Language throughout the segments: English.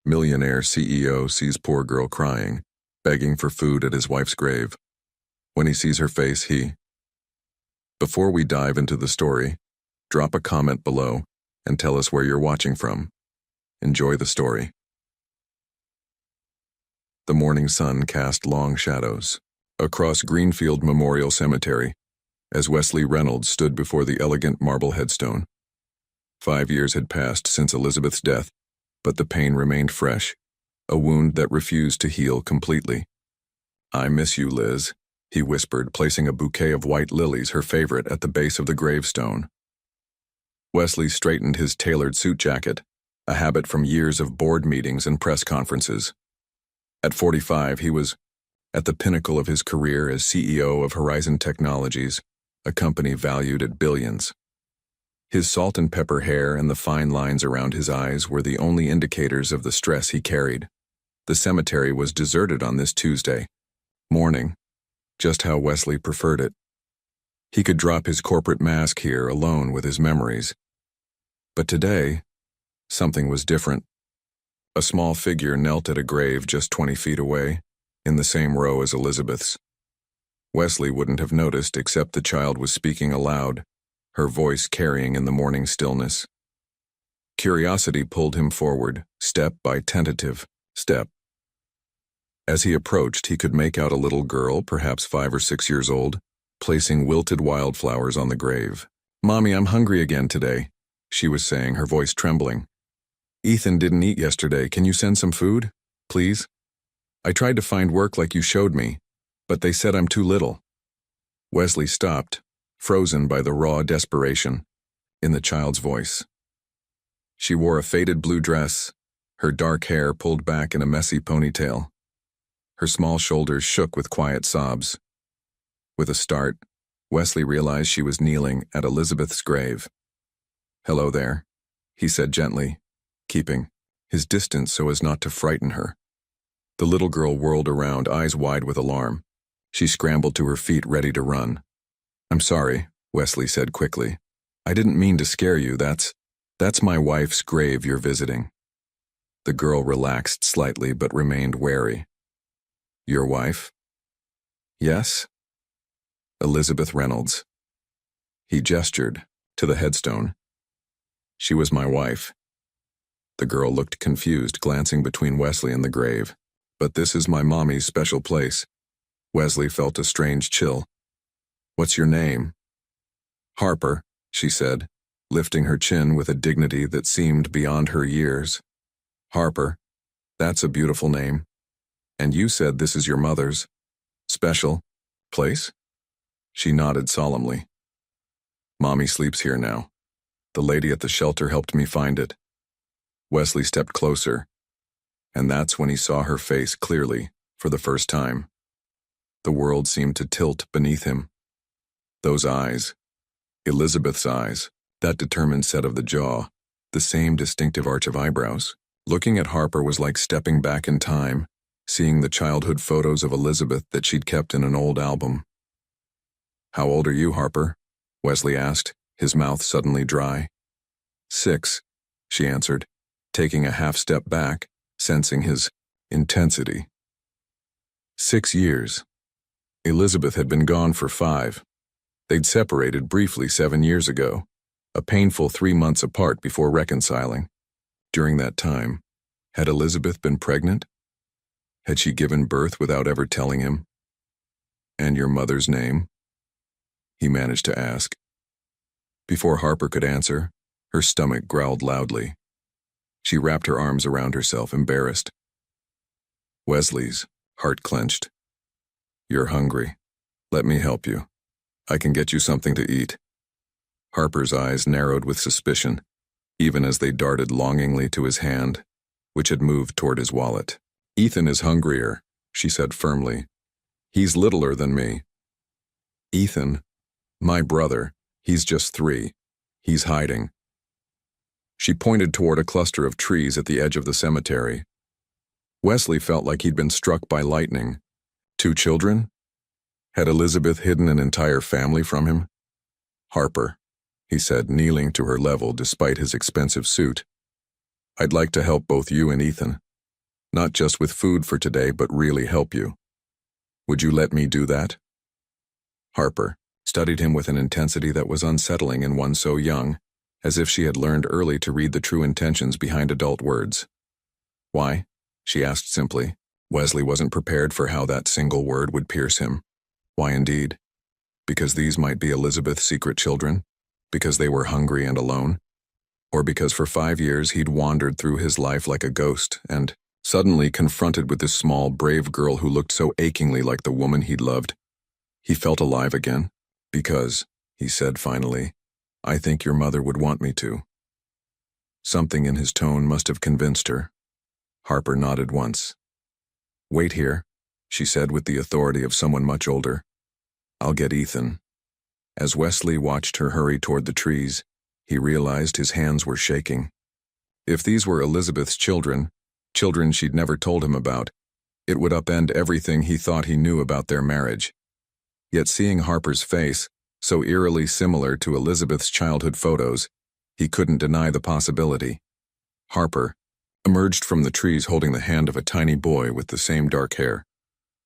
Millionaire CEO sees poor girl crying, begging for food at his wife's grave. When he sees her face, Before we dive into the story, drop a comment below and tell us where you're watching from. Enjoy the story. The morning sun cast long shadows across Greenfield Memorial Cemetery as Wesley Reynolds stood before the elegant marble headstone. 5 years had passed since Elizabeth's death, but the pain remained fresh, a wound that refused to heal completely. "I miss you, Liz," he whispered, placing a bouquet of white lilies, her favorite, at the base of the gravestone. Wesley straightened his tailored suit jacket, a habit from years of board meetings and press conferences. At 45, he was at the pinnacle of his career as CEO of Horizon Technologies, a company valued at billions. His salt and pepper hair and the fine lines around his eyes were the only indicators of the stress he carried. The cemetery was deserted on this Tuesday morning, just how Wesley preferred it. He could drop his corporate mask here alone with his memories. But today, something was different. A small figure knelt at a grave just 20 feet away, in the same row as Elizabeth's. Wesley wouldn't have noticed except the child was speaking aloud, her voice carrying in the morning stillness. Curiosity pulled him forward, step by tentative step. As he approached, he could make out a little girl, perhaps 5 or 6 years old, placing wilted wildflowers on the grave. "Mommy, I'm hungry again today," she was saying, her voice trembling. "Ethan didn't eat yesterday. Can you send some food, please? I tried to find work like you showed me, but they said I'm too little." Wesley stopped, frozen by the raw desperation in the child's voice. She wore a faded blue dress, her dark hair pulled back in a messy ponytail. Her small shoulders shook with quiet sobs. With a start, Wesley realized she was kneeling at Elizabeth's grave. "Hello there," he said gently, keeping his distance so as not to frighten her. The little girl whirled around, eyes wide with alarm. She scrambled to her feet, ready to run. "I'm sorry," Wesley said quickly. "I didn't mean to scare you. That's my wife's grave you're visiting." The girl relaxed slightly but remained wary. "Your wife?" "Yes." "Elizabeth Reynolds." He gestured to the headstone. "She was my wife." The girl looked confused, glancing between Wesley and the grave. "But this is my mommy's special place." Wesley felt a strange chill. "What's your name?" "Harper," she said, lifting her chin with a dignity that seemed beyond her years. "Harper, that's a beautiful name. And you said this is your mother's special place?" She nodded solemnly. "Mommy sleeps here now. The lady at the shelter helped me find it." Wesley stepped closer, and that's when he saw her face clearly for the first time. The world seemed to tilt beneath him. Those eyes, Elizabeth's eyes, that determined set of the jaw, the same distinctive arch of eyebrows. Looking at Harper was like stepping back in time, seeing the childhood photos of Elizabeth that she'd kept in an old album. "How old are you, Harper?" Wesley asked, his mouth suddenly dry. "6, she answered, taking a half step back, sensing his intensity. 6 years. Elizabeth had been gone for 5. They'd separated briefly 7 years ago, a painful 3 months apart before reconciling. During that time, had Elizabeth been pregnant? Had she given birth without ever telling him? "And your mother's name?" he managed to ask. Before Harper could answer, her stomach growled loudly. She wrapped her arms around herself, embarrassed. Wesley's heart clenched. "You're hungry. Let me help you. I can get you something to eat." Harper's eyes narrowed with suspicion, even as they darted longingly to his hand, which had moved toward his wallet. "Ethan is hungrier," she said firmly. "He's littler than me." "Ethan? My brother. He's just 3. He's hiding." She pointed toward a cluster of trees at the edge of the cemetery. Wesley felt like he'd been struck by lightning. 2 children? Had Elizabeth hidden an entire family from him? "Harper," he said, kneeling to her level despite his expensive suit. "I'd like to help both you and Ethan. Not just with food for today, but really help you. Would you let me do that? Harper studied him with an intensity that was unsettling in one so young, as if she had learned early to read the true intentions behind adult words. Why? She asked simply. Wesley wasn't prepared for how that single word would pierce him. Why indeed? Because these might be Elizabeth's secret children? Because they were hungry and alone? Or because for 5 years he'd wandered through his life like a ghost and, suddenly confronted with this small, brave girl who looked so achingly like the woman he'd loved, he felt alive again? Because, he said finally, I think your mother would want me to. Something in his tone must have convinced her. Harper nodded once. Wait here, she said with the authority of someone much older. I'll get Ethan. As Wesley watched her hurry toward the trees, he realized his hands were shaking. If these were Elizabeth's children she'd never told him about, it would upend everything he thought he knew about their marriage. Yet seeing Harper's face, so eerily similar to Elizabeth's childhood photos, he couldn't deny the possibility. Harper emerged from the trees holding the hand of a tiny boy with the same dark hair,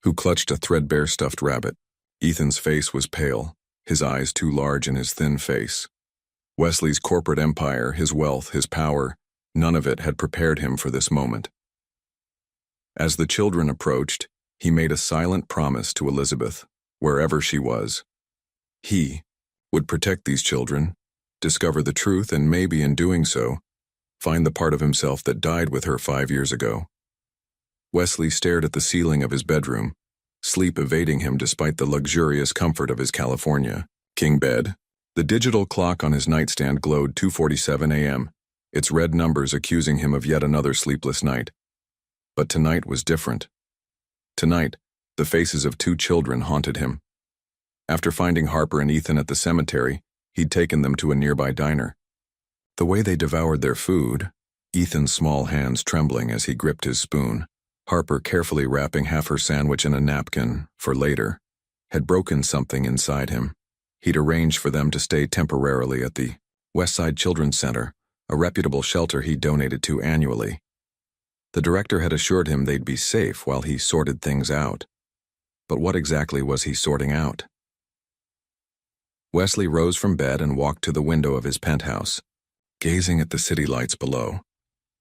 who clutched a threadbare stuffed rabbit. Ethan's face was pale, his eyes too large in his thin face. Wesley's corporate empire, his wealth, his power, none of it had prepared him for this moment. As the children approached, he made a silent promise to Elizabeth, wherever she was. He would protect these children, discover the truth, and maybe in doing so, find the part of himself that died with her 5 years ago. Wesley stared at the ceiling of his bedroom, sleep evading him despite the luxurious comfort of his California king bed. The digital clock on his nightstand glowed 2:47 a.m., its red numbers accusing him of yet another sleepless night. But tonight was different. Tonight, the faces of 2 children haunted him. After finding Harper and Ethan at the cemetery, he'd taken them to a nearby diner. The way they devoured their food, Ethan's small hands trembling as he gripped his spoon, Harper carefully wrapping half her sandwich in a napkin for later, had broken something inside him. He'd arranged for them to stay temporarily at the Westside Children's Center, a reputable shelter he donated to annually. The director had assured him they'd be safe while he sorted things out. But what exactly was he sorting out? Wesley rose from bed and walked to the window of his penthouse, gazing at the city lights below.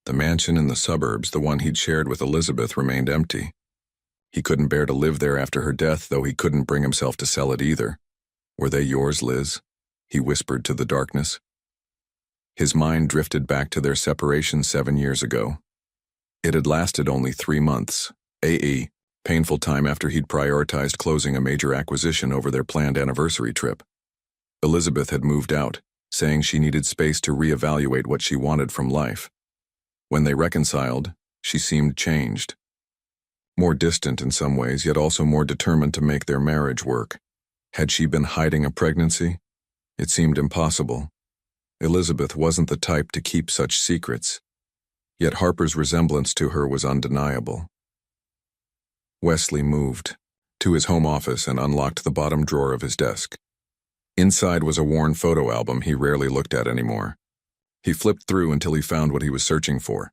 The mansion in the suburbs, the one he'd shared with Elizabeth, remained empty. He couldn't bear to live there after her death, though he couldn't bring himself to sell it either. Were they yours, Liz? He whispered to the darkness. His mind drifted back to their separation 7 years ago. It had lasted only 3 months, a painful time after he'd prioritized closing a major acquisition over their planned anniversary trip. Elizabeth had moved out, saying she needed space to reevaluate what she wanted from life. When they reconciled, she seemed changed. More distant in some ways, yet also more determined to make their marriage work. Had she been hiding a pregnancy? It seemed impossible. Elizabeth wasn't the type to keep such secrets. Yet Harper's resemblance to her was undeniable. Wesley moved to his home office and unlocked the bottom drawer of his desk. Inside was a worn photo album he rarely looked at anymore. He flipped through until he found what he was searching for.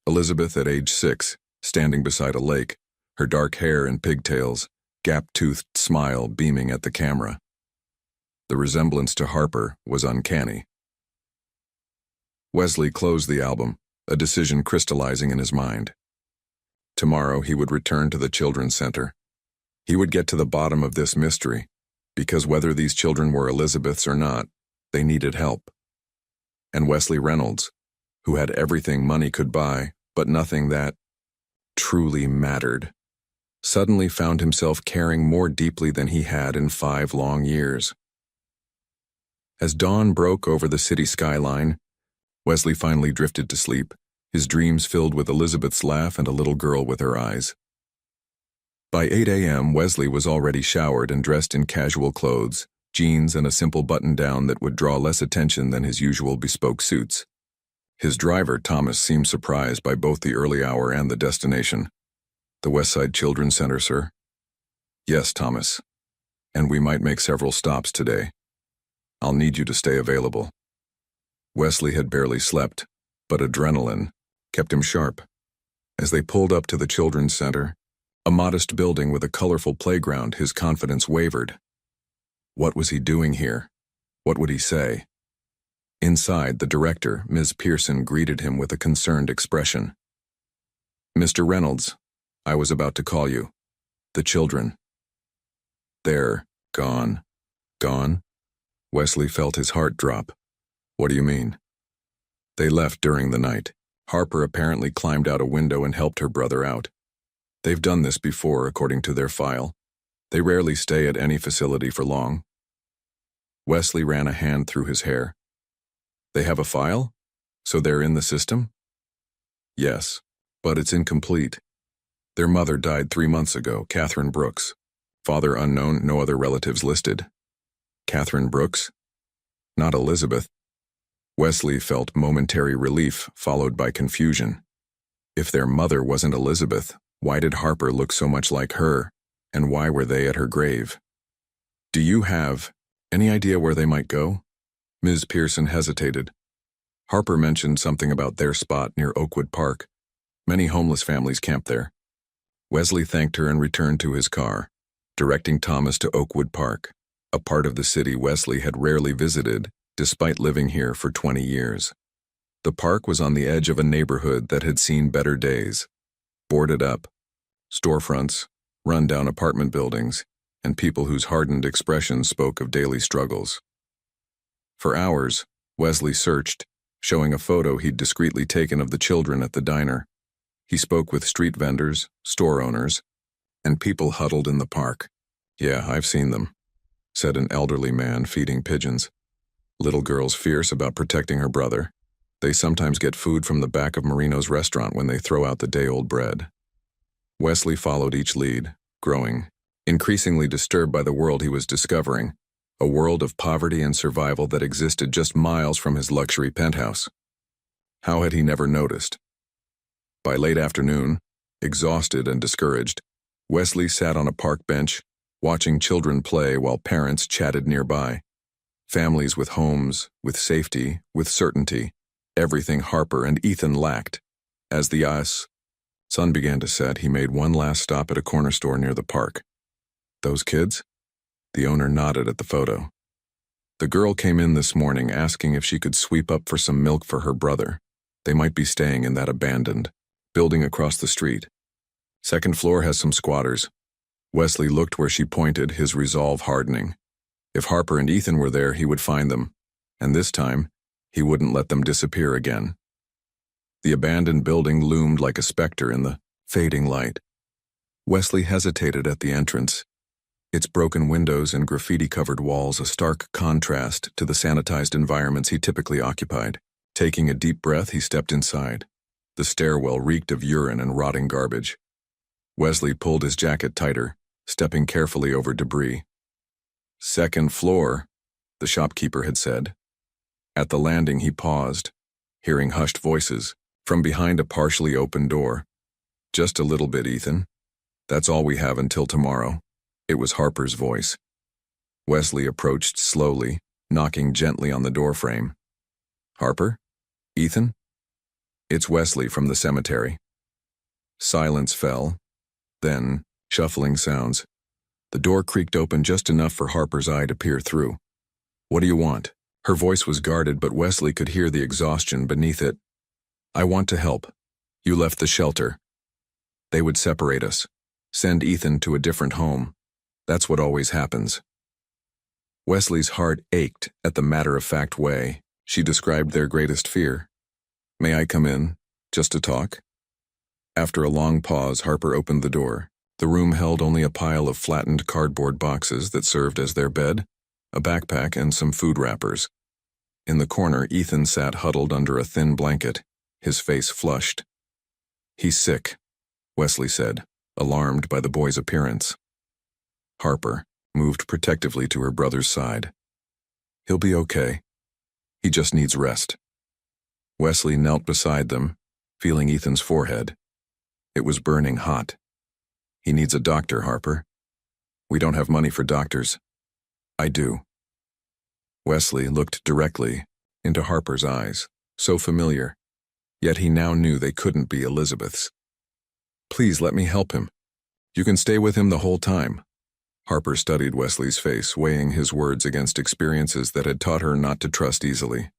Elizabeth at age 6, standing beside a lake, her dark hair and pigtails, gap-toothed smile beaming at the camera. The resemblance to Harper was uncanny. Wesley closed the album, a decision crystallizing in his mind. Tomorrow he would return to the Children's Center. He would get to the bottom of this mystery, because whether these children were Elizabeth's or not, they needed help. And Wesley Reynolds, who had everything money could buy, but nothing that truly mattered, suddenly found himself caring more deeply than he had in 5 long years. As dawn broke over the city skyline, Wesley finally drifted to sleep, his dreams filled with Elizabeth's laugh and a little girl with her eyes. By 8 a.m., Wesley was already showered and dressed in casual clothes, jeans and a simple button-down that would draw less attention than his usual bespoke suits. His driver, Thomas, seemed surprised by both the early hour and the destination. The Westside Children's Center, sir? Yes, Thomas. And we might make several stops today. I'll need you to stay available. Wesley had barely slept, but adrenaline kept him sharp. As they pulled up to the children's center, a modest building with a colorful playground, his confidence wavered. What was he doing here? What would he say? Inside, the director, Ms. Pearson, greeted him with a concerned expression. "Mr. Reynolds, I was about to call you. The children. They're gone." Gone? Wesley felt his heart drop. What do you mean? They left during the night. Harper apparently climbed out a window and helped her brother out. They've done this before, according to their file. They rarely stay at any facility for long. Wesley ran a hand through his hair. They have a file? So they're in the system? Yes, but it's incomplete. Their mother died 3 months ago, Catherine Brooks. Father unknown, no other relatives listed. Catherine Brooks? Not Elizabeth. Wesley felt momentary relief, followed by confusion. If their mother wasn't Elizabeth, why did Harper look so much like her, and why were they at her grave? Do you have any idea where they might go? Ms. Pearson hesitated. Harper mentioned something about their spot near Oakwood Park. Many homeless families camp there. Wesley thanked her and returned to his car, directing Thomas to Oakwood Park, a part of the city Wesley had rarely visited, despite living here for 20 years. The park was on the edge of a neighborhood that had seen better days. Boarded up, storefronts, run-down apartment buildings, and people whose hardened expressions spoke of daily struggles. For hours, Wesley searched, showing a photo he'd discreetly taken of the children at the diner. He spoke with street vendors, store owners, and people huddled in the park. "Yeah, I've seen them," said an elderly man feeding pigeons. "Little girl's fierce about protecting her brother. They sometimes get food from the back of Marino's restaurant when they throw out the day-old bread." Wesley followed each lead, growing, increasingly disturbed by the world he was discovering, a world of poverty and survival that existed just miles from his luxury penthouse. How had he never noticed? By late afternoon, exhausted and discouraged, Wesley sat on a park bench, watching children play while parents chatted nearby. Families with homes, with safety, with certainty, everything Harper and Ethan lacked. As the sun began to set, he made one last stop at a corner store near the park. "Those kids?" The owner nodded at the photo. "The girl came in this morning asking if she could sweep up for some milk for her brother. They might be staying in that abandoned building across the street. Second floor has some squatters." Wesley looked where she pointed, his resolve hardening. If Harper and Ethan were there, he would find them, and this time, he wouldn't let them disappear again. The abandoned building loomed like a specter in the fading light. Wesley hesitated at the entrance, its broken windows and graffiti-covered walls a stark contrast to the sanitized environments he typically occupied. Taking a deep breath, he stepped inside. The stairwell reeked of urine and rotting garbage. Wesley pulled his jacket tighter, stepping carefully over debris. "Second floor," the shopkeeper had said. At the landing, he paused, hearing hushed voices from behind a partially open door. "Just a little bit, Ethan. That's all we have until tomorrow." It was Harper's voice. Wesley approached slowly, knocking gently on the doorframe. "Harper? Ethan?" "It's Wesley from the cemetery." Silence fell, then shuffling sounds. The door creaked open just enough for Harper's eye to peer through. "What do you want?" Her voice was guarded, but Wesley could hear the exhaustion beneath it. "I want to help. You left the shelter. They would separate us, send Ethan to a different home. That's what always happens." Wesley's heart ached at the matter-of-fact way she described their greatest fear. "May I come in, just to talk?" After a long pause, Harper opened the door. The room held only a pile of flattened cardboard boxes that served as their bed, a backpack, and some food wrappers. In the corner, Ethan sat huddled under a thin blanket, his face flushed. "He's sick," Wesley said, alarmed by the boy's appearance. Harper moved protectively to her brother's side. "He'll be okay. He just needs rest." Wesley knelt beside them, feeling Ethan's forehead. It was burning hot. "He needs a doctor, Harper." "We don't have money for doctors." "I do." Wesley looked directly into Harper's eyes, so familiar, yet he now knew they couldn't be Elizabeth's. Please let me help him. You can stay with him the whole time. Harper studied Wesley's face, weighing his words against experiences that had taught her not to trust easily.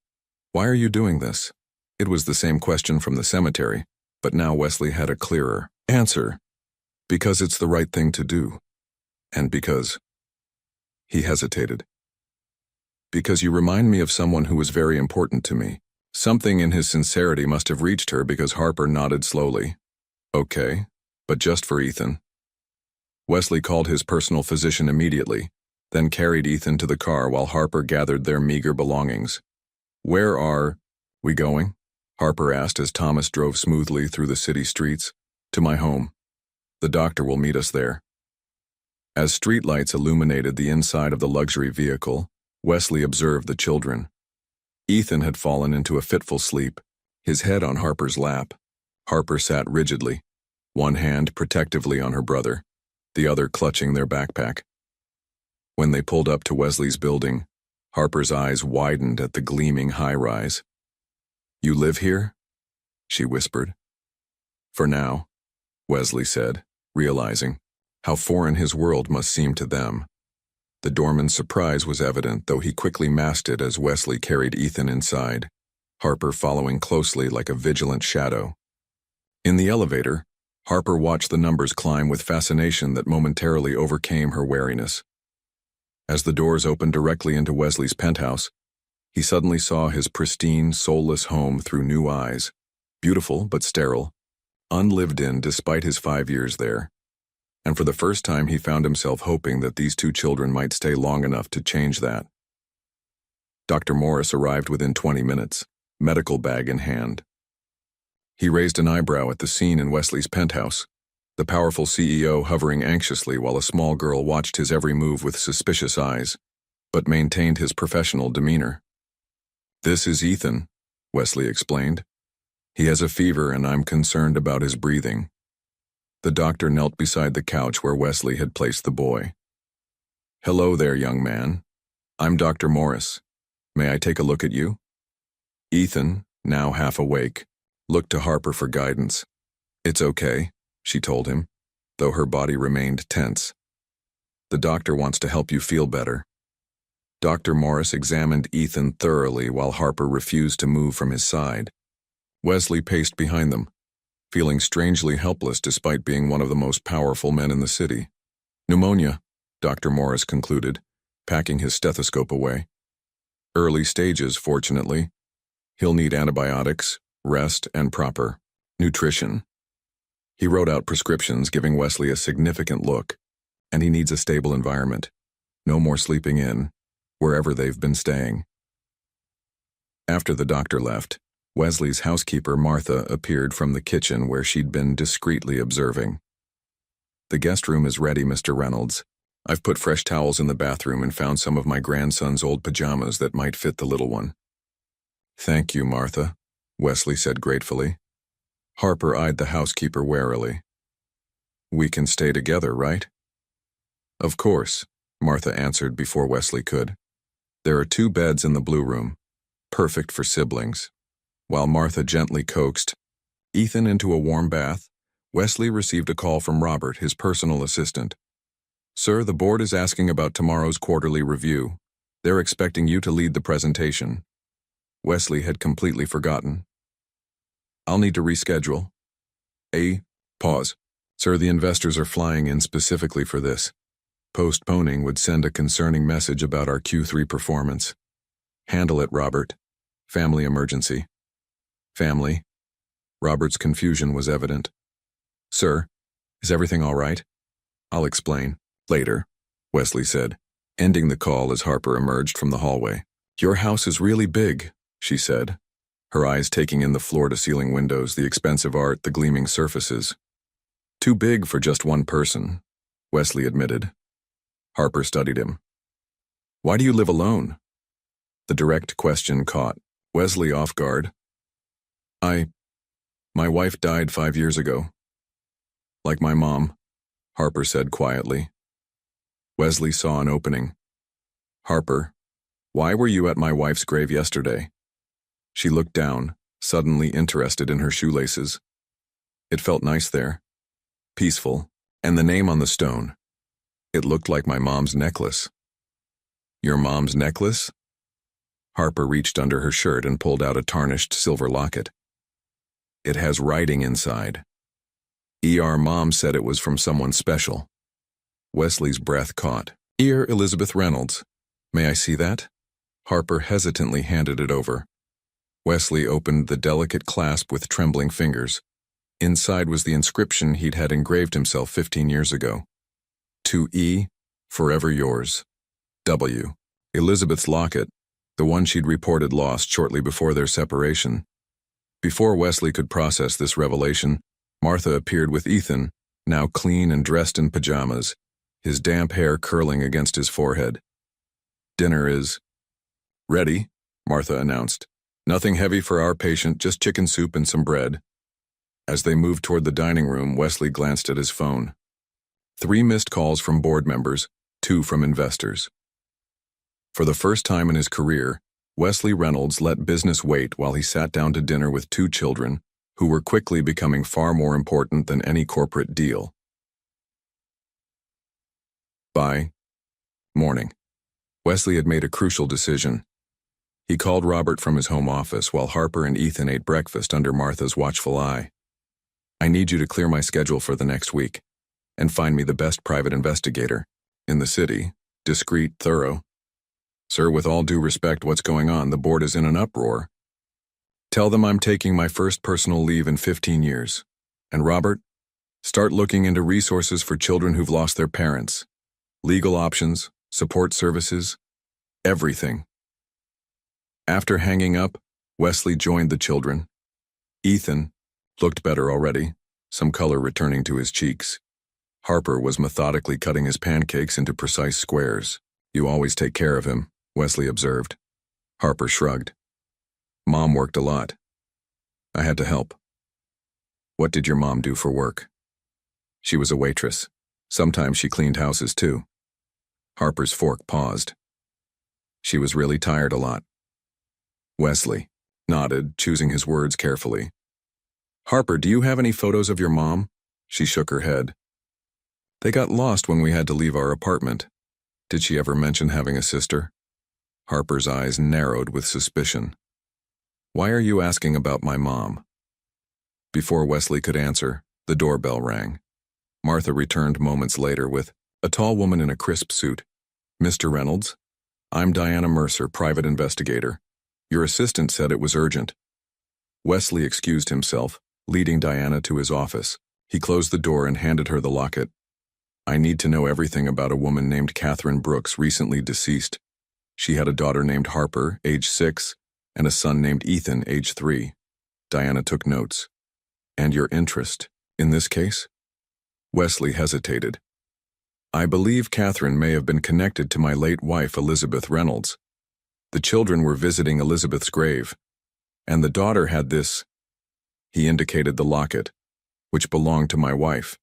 Why are you doing this? It was the same question from the cemetery, but now Wesley had a clearer answer. Because it's the right thing to do. And because... He hesitated. Because you remind me of someone who was very important to me. Something in his sincerity must have reached her because Harper nodded slowly. Okay, but just for Ethan. Wesley called his personal physician immediately, then carried Ethan to the car while Harper gathered their meager belongings. Where are we going? Harper asked as Thomas drove smoothly through the city streets. To my home. The doctor will meet us there. As streetlights illuminated the inside of the luxury vehicle, Wesley observed the children. Ethan had fallen into a fitful sleep, his head on Harper's lap. Harper sat rigidly, one hand protectively on her brother, the other clutching their backpack. When they pulled up to Wesley's building, Harper's eyes widened at the gleaming high-rise. You live here? She whispered. For now, Wesley said, realizing how foreign his world must seem to them. The doorman's surprise was evident, though he quickly masked it as Wesley carried Ethan inside, Harper following closely like a vigilant shadow. In the elevator, Harper watched the numbers climb with fascination that momentarily overcame her wariness. As the doors opened directly into Wesley's penthouse, he suddenly saw his pristine, soulless home through new eyes, beautiful but sterile, unlived in despite his 5 years there. And for the first time he found himself hoping that these two children might stay long enough to change that. Dr. Morris arrived within 20 minutes, medical bag in hand. He raised an eyebrow at the scene in Wesley's penthouse, the powerful CEO hovering anxiously while a small girl watched his every move with suspicious eyes, but maintained his professional demeanor. This is Ethan, Wesley explained. He has a fever and I'm concerned about his breathing. The doctor knelt beside the couch where Wesley had placed the boy. Hello there, young man. I'm Dr. Morris. May I take a look at you? Ethan, now half awake, looked to Harper for guidance. It's okay, she told him, though her body remained tense. The doctor wants to help you feel better. Dr. Morris examined Ethan thoroughly while Harper refused to move from his side. Wesley paced behind them, feeling strangely helpless despite being one of the most powerful men in the city. Pneumonia, Dr. Morris concluded, packing his stethoscope away. Early stages, fortunately. He'll need antibiotics, rest, and proper nutrition. He wrote out prescriptions, giving Wesley a significant look, and he needs a stable environment. No more sleeping in, wherever they've been staying. After the doctor left, Wesley's housekeeper, Martha, appeared from the kitchen where she'd been discreetly observing. The guest room is ready, Mr. Reynolds. I've put fresh towels in the bathroom and found some of my grandson's old pajamas that might fit the little one. Thank you, Martha, Wesley said gratefully. Harper eyed the housekeeper warily. We can stay together, right? Of course, Martha answered before Wesley could. There are 2 beds in the blue room, perfect for siblings. While Martha gently coaxed Ethan into a warm bath, Wesley received a call from Robert, his personal assistant. Sir, the board is asking about tomorrow's quarterly review. They're expecting you to lead the presentation. Wesley had completely forgotten. I'll need to reschedule. Pause. Sir, the investors are flying in specifically for this. Postponing would send a concerning message about our Q3 performance. Handle it, Robert. Family emergency. Family. Robert's confusion was evident. Sir, is everything all right? I'll explain. Later, Wesley said, ending the call as Harper emerged from the hallway. Your house is really big, she said, her eyes taking in the floor-to-ceiling windows, the expensive art, the gleaming surfaces. Too big for just one person, Wesley admitted. Harper studied him. Why do you live alone? The direct question caught Wesley off guard. My wife died 5 years ago. Like my mom, Harper said quietly. Wesley saw an opening. Harper, why were you at my wife's grave yesterday? She looked down, suddenly interested in her shoelaces. It felt nice there. peaceful, and the name on the stone. It looked like my mom's necklace. Your mom's necklace? Harper reached under her shirt and pulled out a tarnished silver locket. It has writing inside. Mom said it was from someone special. Wesley's breath caught. Elizabeth Reynolds. May I see that? Harper hesitantly handed it over. Wesley opened the delicate clasp with trembling fingers. Inside was the inscription he'd had engraved himself 15 years ago. To E, forever yours. W. Elizabeth's locket, the one she'd reported lost shortly before their separation. Before Wesley could process this revelation, Martha appeared with Ethan, now clean and dressed in pajamas, his damp hair curling against his forehead. Dinner is ready, Martha announced. Nothing heavy for our patient, just chicken soup and some bread. As they moved toward the dining room, Wesley glanced at his phone. 3 missed calls from board members, 2 from investors. For the first time in his career, Wesley Reynolds let business wait while he sat down to dinner with 2 children, who were quickly becoming far more important than any corporate deal. By morning, Wesley had made a crucial decision. He called Robert from his home office while Harper and Ethan ate breakfast under Martha's watchful eye. I need you to clear my schedule for the next week and find me the best private investigator in the city, discreet, thorough. Sir, with all due respect, what's going on? The board is in an uproar. Tell them I'm taking my first personal leave in 15 years. And Robert, start looking into resources for children who've lost their parents. Legal options, support services, everything. After hanging up, Wesley joined the children. Ethan looked better already, some color returning to his cheeks. Harper was methodically cutting his pancakes into precise squares. You always take care of him, Wesley observed. Harper shrugged. Mom worked a lot. I had to help. What did your mom do for work? She was a waitress. Sometimes she cleaned houses too. Harper's fork paused. She was really tired a lot. Wesley nodded, choosing his words carefully. Harper, do you have any photos of your mom? She shook her head. They got lost when we had to leave our apartment. Did she ever mention having a sister? Harper's eyes narrowed with suspicion. Why are you asking about my mom? Before Wesley could answer, the doorbell rang. Martha returned moments later with a tall woman in a crisp suit. Mr. Reynolds? I'm Diana Mercer, private investigator. Your assistant said it was urgent. Wesley excused himself, leading Diana to his office. He closed the door and handed her the locket. I need to know everything about a woman named Catherine Brooks, recently deceased. She had a daughter named Harper, age 6, and a son named Ethan, age 3. Diana took notes. And your interest in this case? Wesley hesitated. I believe Catherine may have been connected to my late wife, Elizabeth Reynolds. The children were visiting Elizabeth's grave, and the daughter had this. He indicated the locket, which belonged to my wife.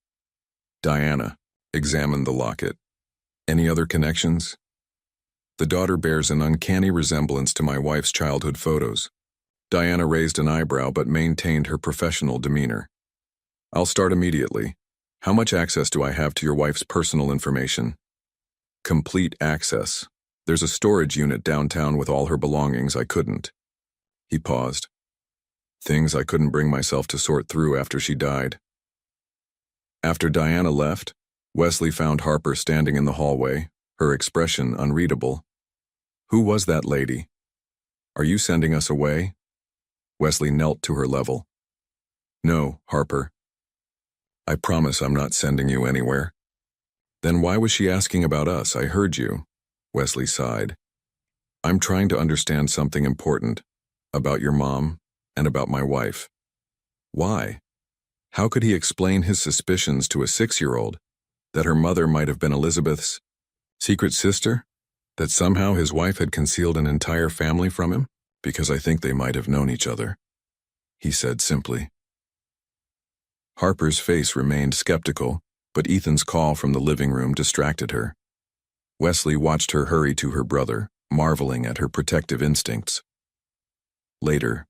Diana examined the locket. Any other connections? The daughter bears an uncanny resemblance to my wife's childhood photos. Diana raised an eyebrow but maintained her professional demeanor. I'll start immediately. How much access do I have to your wife's personal information? Complete access. There's a storage unit downtown with all her belongings. I couldn't. He paused. Things I couldn't bring myself to sort through after she died. After Diana left, Wesley found Harper standing in the hallway, her expression unreadable. Who was that lady? Are you sending us away? Wesley knelt to her level. No, Harper. I promise I'm not sending you anywhere. Then why was she asking about us? I heard you. Wesley sighed. I'm trying to understand something important about your mom and about my wife. Why? How could he explain his suspicions to a 6-year-old that her mother might have been Elizabeth's secret sister? That somehow his wife had concealed an entire family from him? Because I think they might have known each other, he said simply. Harper's face remained skeptical, but Ethan's call from the living room distracted her. Wesley watched her hurry to her brother, marveling at her protective instincts. Later,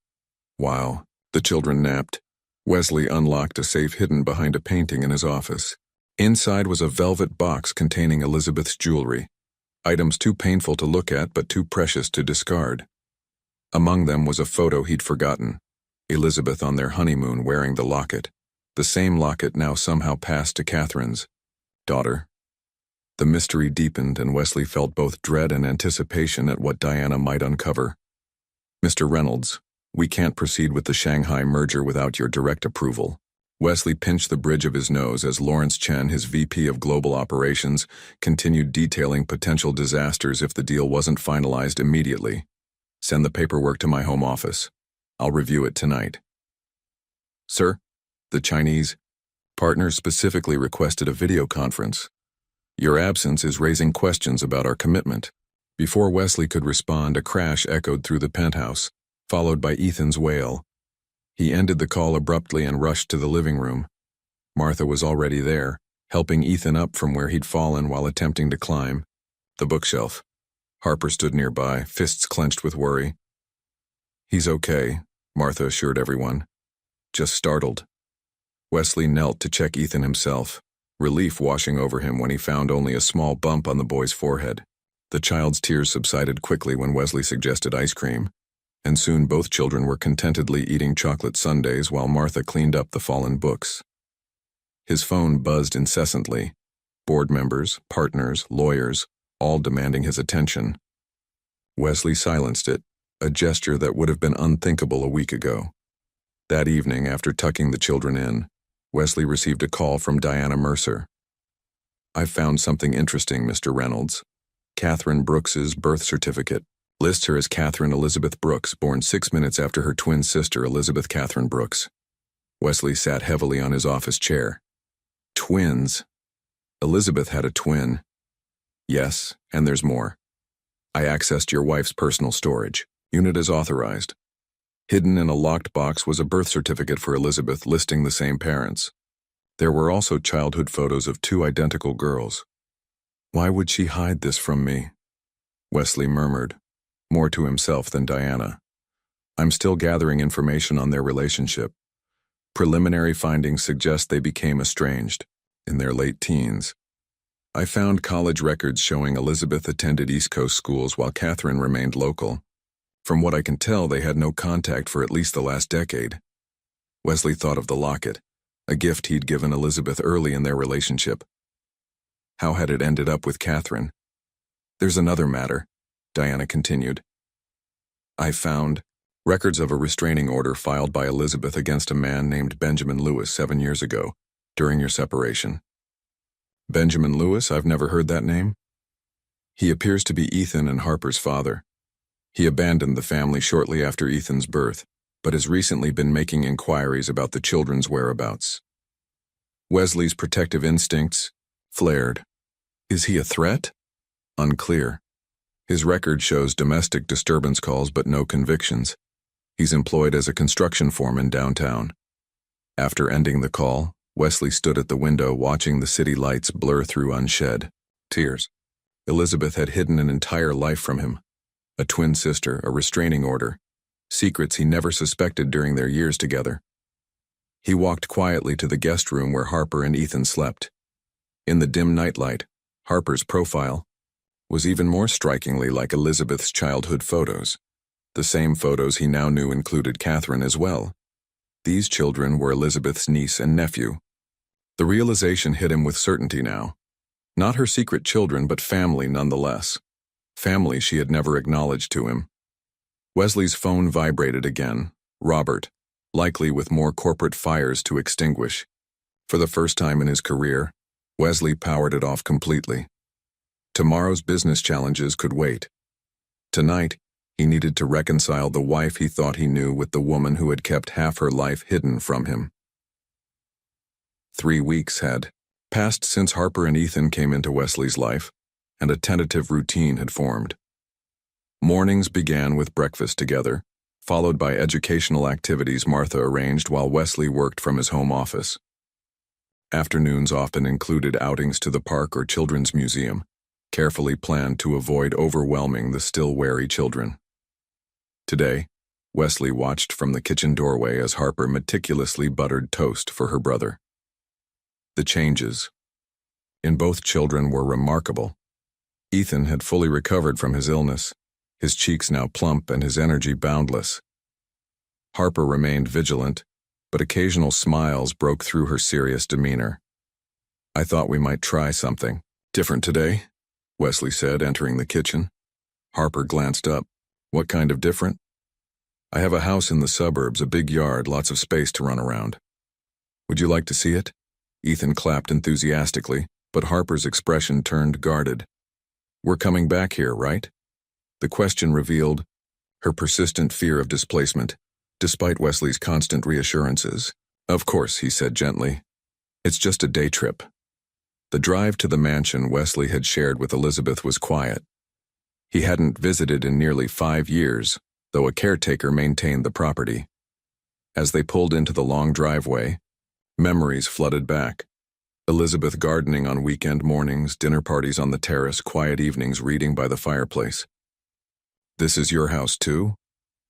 while the children napped, Wesley unlocked a safe hidden behind a painting in his office. Inside was a velvet box containing Elizabeth's jewelry, items too painful to look at but too precious to discard. Among them was a photo he'd forgotten, Elizabeth on their honeymoon wearing the locket, the same locket now somehow passed to Catherine's daughter. The mystery deepened and Wesley felt both dread and anticipation at what Diana might uncover. "Mr. Reynolds, we can't proceed with the Shanghai merger without your direct approval." Wesley pinched the bridge of his nose as Lawrence Chen, his VP of Global Operations, continued detailing potential disasters if the deal wasn't finalized immediately. "Send the paperwork to my home office. I'll review it tonight." "Sir, the Chinese partner specifically requested a video conference. Your absence is raising questions about our commitment." Before Wesley could respond, a crash echoed through the penthouse, followed by Ethan's wail. He ended the call abruptly and rushed to the living room. Martha was already there, helping Ethan up from where he'd fallen while attempting to climb the bookshelf. Harper stood nearby, fists clenched with worry. "He's okay," Martha assured everyone. "Just startled." Wesley knelt to check Ethan himself, relief washing over him when he found only a small bump on the boy's forehead. The child's tears subsided quickly when Wesley suggested ice cream, and soon both children were contentedly eating chocolate sundaes while Martha cleaned up the fallen books. His phone buzzed incessantly, board members, partners, lawyers, all demanding his attention. Wesley silenced it, a gesture that would have been unthinkable a week ago. That evening, after tucking the children in, Wesley received a call from Diana Mercer. "I've found something interesting, Mr. Reynolds. Catherine Brooks's birth certificate lists her as Catherine Elizabeth Brooks, born 6 minutes after her twin sister Elizabeth Catherine Brooks." Wesley sat heavily on his office chair. Twins? Elizabeth had a twin. "Yes, and there's more. I accessed your wife's personal storage. Unit as authorized. Hidden in a locked box was a birth certificate for Elizabeth listing the same parents. There were also childhood photos of 2 identical girls." "Why would she hide this from me?" Wesley murmured, more to himself than Diana. "I'm still gathering information on their relationship. Preliminary findings suggest they became estranged in their late teens. I found college records showing Elizabeth attended East Coast schools while Catherine remained local. From what I can tell, they had no contact for at least the last decade." Wesley thought of the locket, a gift he'd given Elizabeth early in their relationship. How had it ended up with Catherine? "There's another matter," Diana continued. "I found records of a restraining order filed by Elizabeth against a man named Benjamin Lewis 7 years ago, during your separation." "Benjamin Lewis? I've never heard that name." "He appears to be Ethan and Harper's father. He abandoned the family shortly after Ethan's birth, but has recently been making inquiries about the children's whereabouts." Wesley's protective instincts flared. "Is he a threat?" "Unclear. His record shows domestic disturbance calls but no convictions. He's employed as a construction foreman downtown." After ending the call, Wesley stood at the window watching the city lights blur through unshed tears. Elizabeth had hidden an entire life from him. A twin sister, a restraining order, secrets he never suspected during their years together. He walked quietly to the guest room where Harper and Ethan slept. In the dim nightlight, Harper's profile was even more strikingly like Elizabeth's childhood photos. The same photos he now knew included Catherine as well. These children were Elizabeth's niece and nephew. The realization hit him with certainty now. Not her secret children, but family nonetheless. Family she had never acknowledged to him. Wesley's phone vibrated again. Robert, likely with more corporate fires to extinguish. For the first time in his career, Wesley powered it off completely. Tomorrow's business challenges could wait. Tonight, he needed to reconcile the wife he thought he knew with the woman who had kept half her life hidden from him. 3 weeks had passed since Harper and Ethan came into Wesley's life, and a tentative routine had formed. Mornings began with breakfast together, followed by educational activities Martha arranged while Wesley worked from his home office. Afternoons often included outings to the park or children's museum, carefully planned to avoid overwhelming the still wary children. Today, Wesley watched from the kitchen doorway as Harper meticulously buttered toast for her brother. The changes in both children were remarkable. Ethan had fully recovered from his illness, his cheeks now plump and his energy boundless. Harper remained vigilant, but occasional smiles broke through her serious demeanor. "I thought we might try something different today," Wesley said, entering the kitchen. Harper glanced up. "What kind of different?" "I have a house in the suburbs, a big yard, lots of space to run around." "Would you like to see it?" Ethan clapped enthusiastically, but Harper's expression turned guarded. "We're coming back here, right?" The question revealed her persistent fear of displacement, despite Wesley's constant reassurances. "Of course," he said gently. "It's just a day trip." The drive to the mansion Wesley had shared with Elizabeth was quiet. He hadn't visited in nearly 5 years, though a caretaker maintained the property. As they pulled into the long driveway, memories flooded back. Elizabeth gardening on weekend mornings, dinner parties on the terrace, quiet evenings reading by the fireplace. "This is your house too?"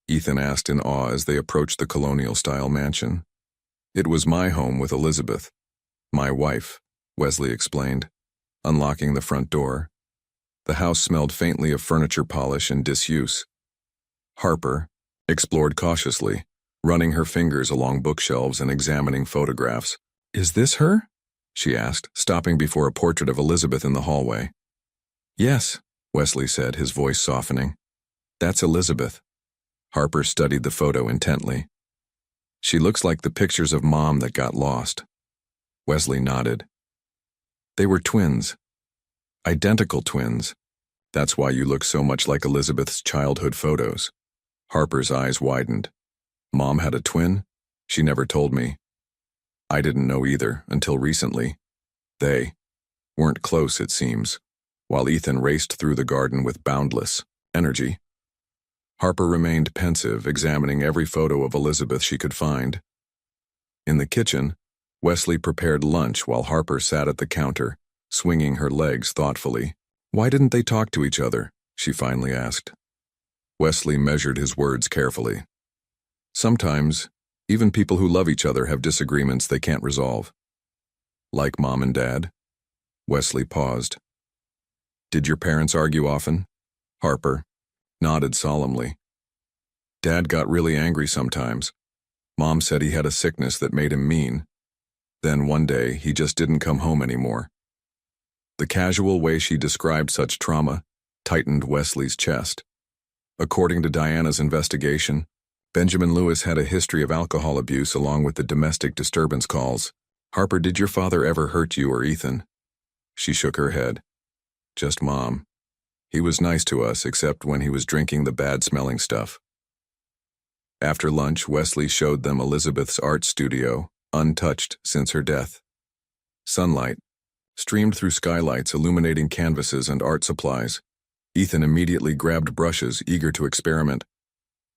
Ethan asked in awe as they approached the colonial-style mansion. "It was my home with Elizabeth. My wife," Wesley explained, unlocking the front door. The house smelled faintly of furniture polish and disuse. Harper explored cautiously, running her fingers along bookshelves and examining photographs. "Is this her?" she asked, stopping before a portrait of Elizabeth in the hallway. "Yes," Wesley said, his voice softening. "That's Elizabeth." Harper studied the photo intently. "She looks like the pictures of Mom that got lost." Wesley nodded. "They were twins. Identical twins. That's why you look so much like Elizabeth's childhood photos." Harper's eyes widened. "Mom had a twin? She never told me." "I didn't know either, until recently. They weren't close, it seems," while Ethan raced through the garden with boundless energy. Harper remained pensive, examining every photo of Elizabeth she could find. In the kitchen, Wesley prepared lunch while Harper sat at the counter, swinging her legs thoughtfully. "Why didn't they talk to each other?" she finally asked. Wesley measured his words carefully. "Sometimes, even people who love each other have disagreements they can't resolve." "Like Mom and Dad?" Wesley paused. "Did your parents argue often?" Harper nodded solemnly. "Dad got really angry sometimes. Mom said he had a sickness that made him mean. Then one day, he just didn't come home anymore." The casual way she described such trauma tightened Wesley's chest. According to Diana's investigation, Benjamin Lewis had a history of alcohol abuse along with the domestic disturbance calls. "Harper, did your father ever hurt you or Ethan?" She shook her head. "Just Mom. He was nice to us except when he was drinking the bad-smelling stuff." After lunch, Wesley showed them Elizabeth's art studio, untouched since her death. Sunlight streamed through skylights, illuminating canvases and art supplies. Ethan immediately grabbed brushes, eager to experiment.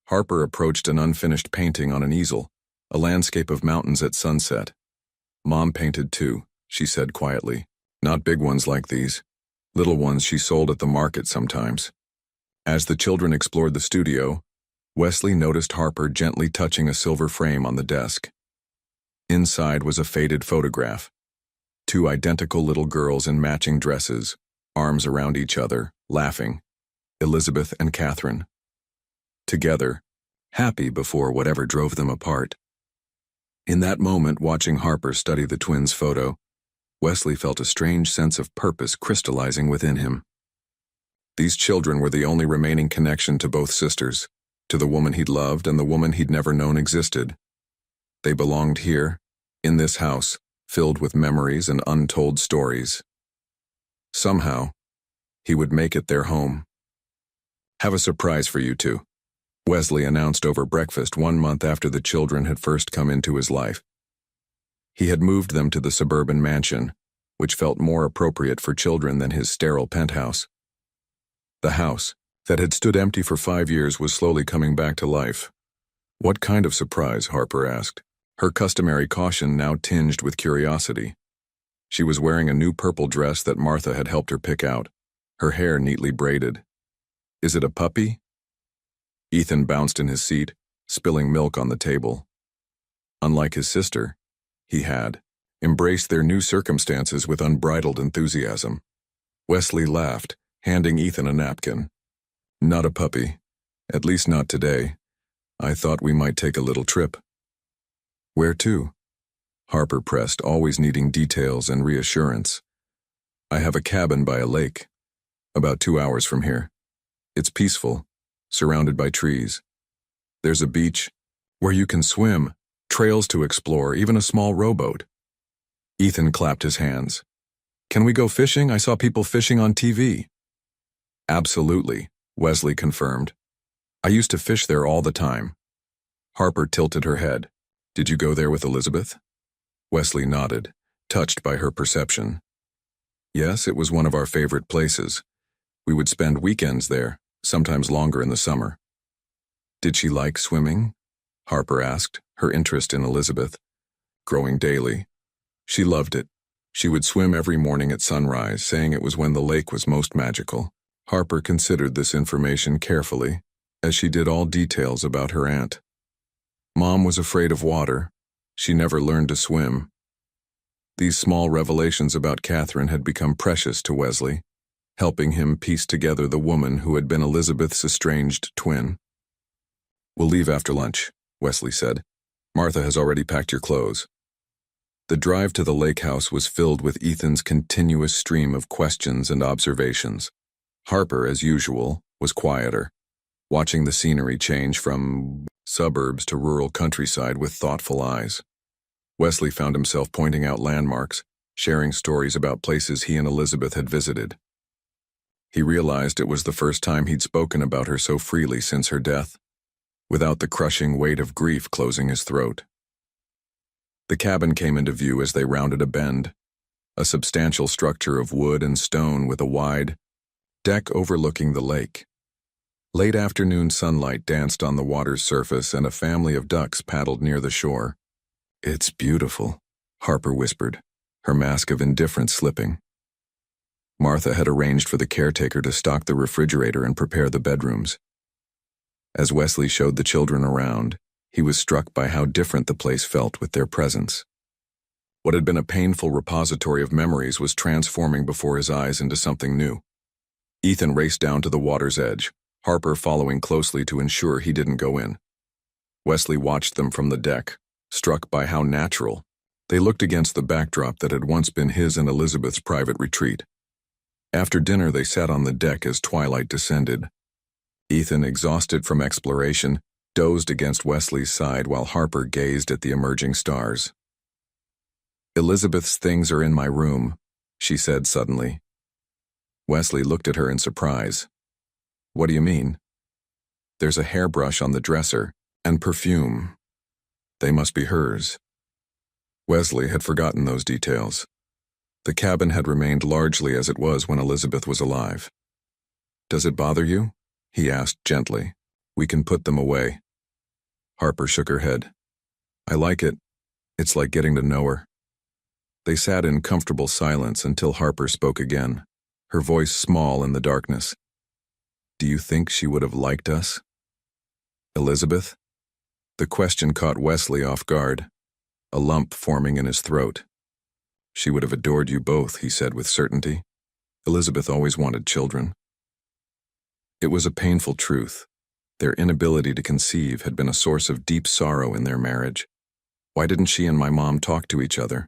Harper approached an unfinished painting on an easel, a landscape of mountains at sunset. "Mom painted too," she said quietly. "Not big ones like these. Little ones she sold at the market sometimes." As the children explored the studio, Wesley noticed Harper gently touching a silver frame on the desk. Inside was a faded photograph. 2 identical little girls in matching dresses, arms around each other, laughing. Elizabeth and Catherine. Together, happy before whatever drove them apart. In that moment, watching Harper study the twins' photo, Wesley felt a strange sense of purpose crystallizing within him. These children were the only remaining connection to both sisters, to the woman he'd loved and the woman he'd never known existed. They belonged here, in this house, filled with memories and untold stories. Somehow, he would make it their home. "Have a surprise for you two," Wesley announced over breakfast 1 month after the children had first come into his life. He had moved them to the suburban mansion, which felt more appropriate for children than his sterile penthouse. The house, that had stood empty for 5 years, was slowly coming back to life. "What kind of surprise?" Harper asked, her customary caution now tinged with curiosity. She was wearing a new purple dress that Martha had helped her pick out, her hair neatly braided. "Is it a puppy?" Ethan bounced in his seat, spilling milk on the table. Unlike his sister, he had embraced their new circumstances with unbridled enthusiasm. Wesley laughed, handing Ethan a napkin. "Not a puppy. At least not today. I thought we might take a little trip." "Where to?" Harper pressed, always needing details and reassurance. "I have a cabin by a lake, about 2 hours from here. It's peaceful, surrounded by trees. There's a beach where you can swim, trails to explore, even a small rowboat." Ethan clapped his hands. "Can we go fishing? I saw people fishing on TV." "Absolutely," Wesley confirmed. "I used to fish there all the time." Harper tilted her head. "Did you go there with Elizabeth?" Wesley nodded, touched by her perception. "Yes, it was one of our favorite places. We would spend weekends there, sometimes longer in the summer." "Did she like swimming?" Harper asked, her interest in Elizabeth growing daily. "She loved it. She would swim every morning at sunrise, saying it was when the lake was most magical." Harper considered this information carefully, as she did all details about her aunt. Mom was afraid of water. She never learned to swim. These small revelations about Catherine had become precious to Wesley, helping him piece together the woman who had been Elizabeth's estranged twin. "We'll leave after lunch," Wesley said. "Martha has already packed your clothes." The drive to the lake house was filled with Ethan's continuous stream of questions and observations. Harper, as usual, was quieter, watching the scenery change from suburbs to rural countryside with thoughtful eyes. Wesley found himself pointing out landmarks, sharing stories about places he and Elizabeth had visited. He realized it was the first time he'd spoken about her so freely since her death, without the crushing weight of grief closing his throat. The cabin came into view as they rounded a bend, a substantial structure of wood and stone with a wide deck overlooking the lake. Late afternoon sunlight danced on the water's surface and a family of ducks paddled near the shore. "It's beautiful," Harper whispered, her mask of indifference slipping. Martha had arranged for the caretaker to stock the refrigerator and prepare the bedrooms. As Wesley showed the children around, he was struck by how different the place felt with their presence. What had been a painful repository of memories was transforming before his eyes into something new. Ethan raced down to the water's edge, Harper following closely to ensure he didn't go in. Wesley watched them from the deck, struck by how natural they looked against the backdrop that had once been his and Elizabeth's private retreat. After dinner, they sat on the deck as twilight descended. Ethan, exhausted from exploration, dozed against Wesley's side while Harper gazed at the emerging stars. "Elizabeth's things are in my room," she said suddenly. Wesley looked at her in surprise. "What do you mean?" "There's a hairbrush on the dresser, and perfume. They must be hers." Wesley had forgotten those details. The cabin had remained largely as it was when Elizabeth was alive. "Does it bother you?" he asked gently. "We can put them away." Harper shook her head. "I like it. It's like getting to know her." They sat in comfortable silence until Harper spoke again, her voice small in the darkness. "Do you think she would have liked us?" "Elizabeth?" The question caught Wesley off guard, a lump forming in his throat. "She would have adored you both," he said with certainty. "Elizabeth always wanted children." It was a painful truth. Their inability to conceive had been a source of deep sorrow in their marriage. "Why didn't she and my mom talk to each other?"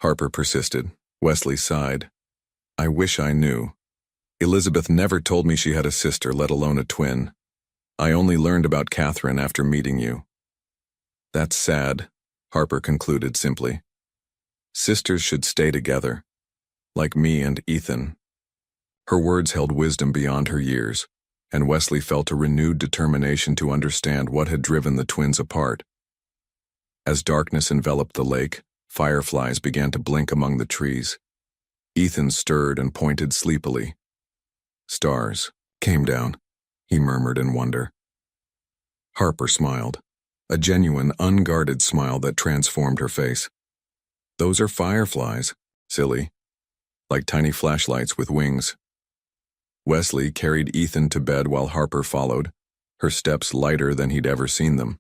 Harper persisted. Wesley sighed. "I wish I knew. Elizabeth never told me she had a sister, let alone a twin. I only learned about Catherine after meeting you." "That's sad," Harper concluded simply. "Sisters should stay together, like me and Ethan." Her words held wisdom beyond her years, and Wesley felt a renewed determination to understand what had driven the twins apart. As darkness enveloped the lake, fireflies began to blink among the trees. Ethan stirred and pointed sleepily. "Stars came down," he murmured in wonder. Harper smiled, a genuine, unguarded smile that transformed her face. "Those are fireflies, silly, like tiny flashlights with wings." Wesley carried Ethan to bed while Harper followed, her steps lighter than he'd ever seen them.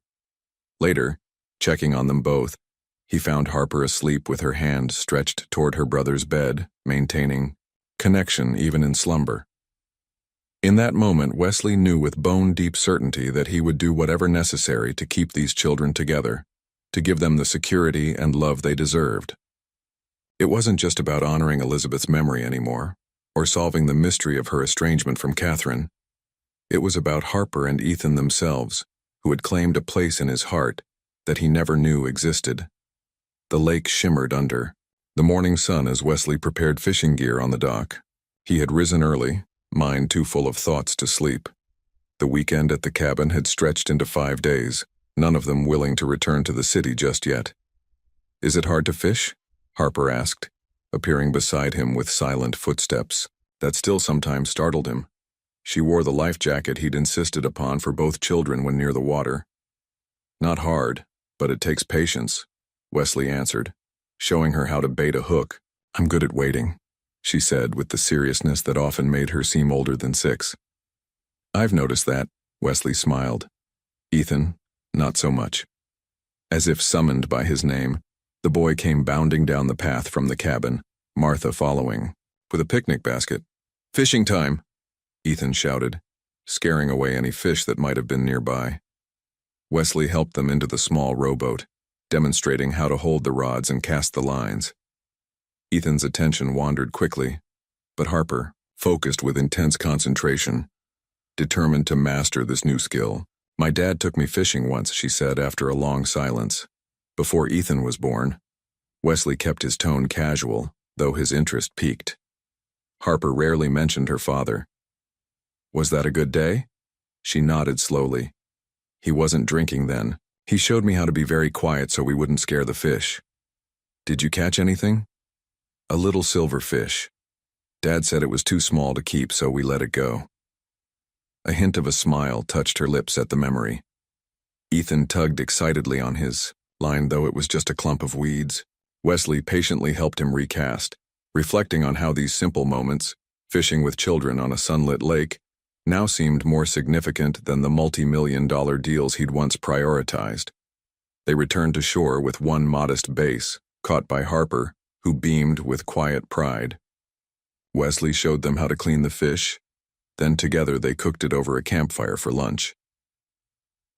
Later, checking on them both, he found Harper asleep with her hand stretched toward her brother's bed, maintaining connection even in slumber. In that moment, Wesley knew with bone-deep certainty that he would do whatever necessary to keep these children together, to give them the security and love they deserved. It wasn't just about honoring Elizabeth's memory anymore, or solving the mystery of her estrangement from Catherine. It was about Harper and Ethan themselves, who had claimed a place in his heart that he never knew existed. The lake shimmered under the morning sun as Wesley prepared fishing gear on the dock. He had risen early, mind too full of thoughts to sleep. The weekend at the cabin had stretched into 5 days, none of them willing to return to the city just yet. "Is it hard to fish?" Harper asked, appearing beside him with silent footsteps that still sometimes startled him. She wore the life jacket he'd insisted upon for both children when near the water. "Not hard, but it takes patience," Wesley answered, showing her how to bait a hook. "I'm good at waiting," she said with the seriousness that often made her seem older than 6. "I've noticed that," Wesley smiled. "Ethan, not so much." As if summoned by his name, the boy came bounding down the path from the cabin, Martha following, with a picnic basket. "Fishing time," Ethan shouted, scaring away any fish that might have been nearby. Wesley helped them into the small rowboat, demonstrating how to hold the rods and cast the lines. Ethan's attention wandered quickly, but Harper, focused with intense concentration, determined to master this new skill. "My dad took me fishing once," she said after a long silence. Before Ethan was born. Wesley kept his tone casual, though his interest piqued. Harper rarely mentioned her father. "Was that a good day?" She nodded slowly. "He wasn't drinking then. He showed me how to be very quiet so we wouldn't scare the fish." "Did you catch anything?" "A little silver fish. Dad said it was too small to keep, so we let it go." A hint of a smile touched her lips at the memory. Ethan tugged excitedly on his line, though it was just a clump of weeds. Wesley patiently helped him recast, reflecting on how these simple moments, fishing with children on a sunlit lake, now seemed more significant than the multi-million-dollar deals he'd once prioritized. They returned to shore with one modest base, caught by Harper, who beamed with quiet pride. Wesley showed them how to clean the fish, then together they cooked it over a campfire for lunch.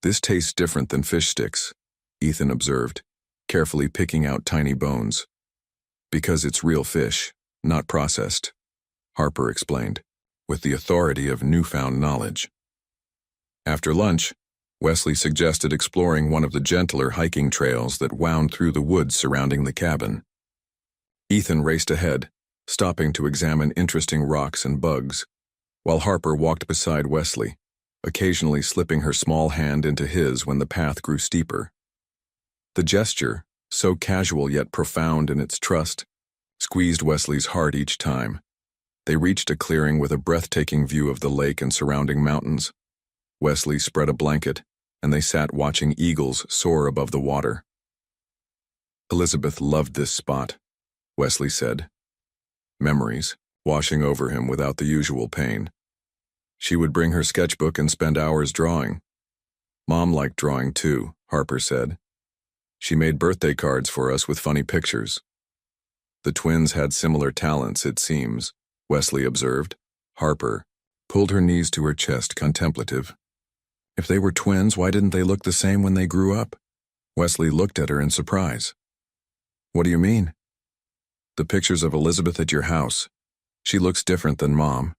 "This tastes different than fish sticks," Ethan observed, carefully picking out tiny bones. "Because it's real fish, not processed," Harper explained, with the authority of newfound knowledge. After lunch, Wesley suggested exploring one of the gentler hiking trails that wound through the woods surrounding the cabin. Ethan raced ahead, stopping to examine interesting rocks and bugs, while Harper walked beside Wesley, occasionally slipping her small hand into his when the path grew steeper. The gesture, so casual yet profound in its trust, squeezed Wesley's heart each time. They reached a clearing with a breathtaking view of the lake and surrounding mountains. Wesley spread a blanket, and they sat watching eagles soar above the water. "Elizabeth loved this spot," Wesley said. Memories, washing over him without the usual pain. She would bring her sketchbook and spend hours drawing. "Mom liked drawing too," Harper said. "She made birthday cards for us with funny pictures." The twins had similar talents, it seems, Wesley observed. Harper pulled her knees to her chest, contemplative. If they were twins, why didn't they look the same when they grew up? Wesley looked at her in surprise. "What do you mean?" "The pictures of Elizabeth at your house. She looks different than Mom."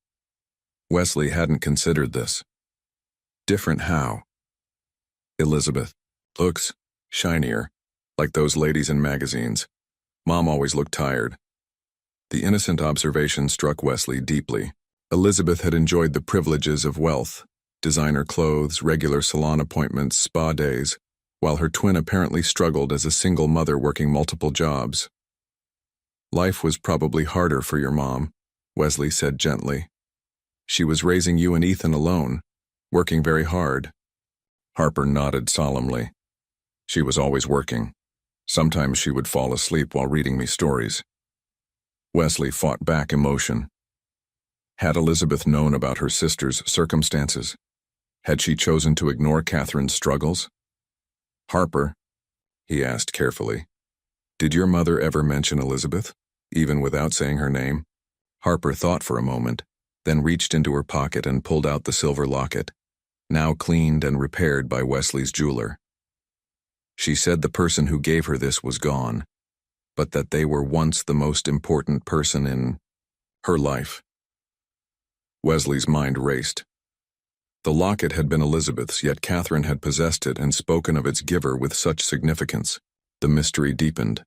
Wesley hadn't considered this. "Different how?" "Elizabeth looks shinier, like those ladies in magazines. Mom always looked tired." The innocent observation struck Wesley deeply. Elizabeth had enjoyed the privileges of wealth, designer clothes, regular salon appointments, spa days, while her twin apparently struggled as a single mother working multiple jobs. "Life was probably harder for your mom," Wesley said gently. "She was raising you and Ethan alone, working very hard." Harper nodded solemnly. "She was always working. Sometimes she would fall asleep while reading me stories." Wesley fought back emotion. Had Elizabeth known about her sister's circumstances? Had she chosen to ignore Catherine's struggles? Harper, he asked carefully, did your mother ever mention Elizabeth, even without saying her name? Harper thought for a moment, then reached into her pocket and pulled out the silver locket, now cleaned and repaired by Wesley's jeweler. She said the person who gave her this was gone, but that they were once the most important person in her life. Wesley's mind raced. The locket had been Elizabeth's, yet Catherine had possessed it and spoken of its giver with such significance. The mystery deepened.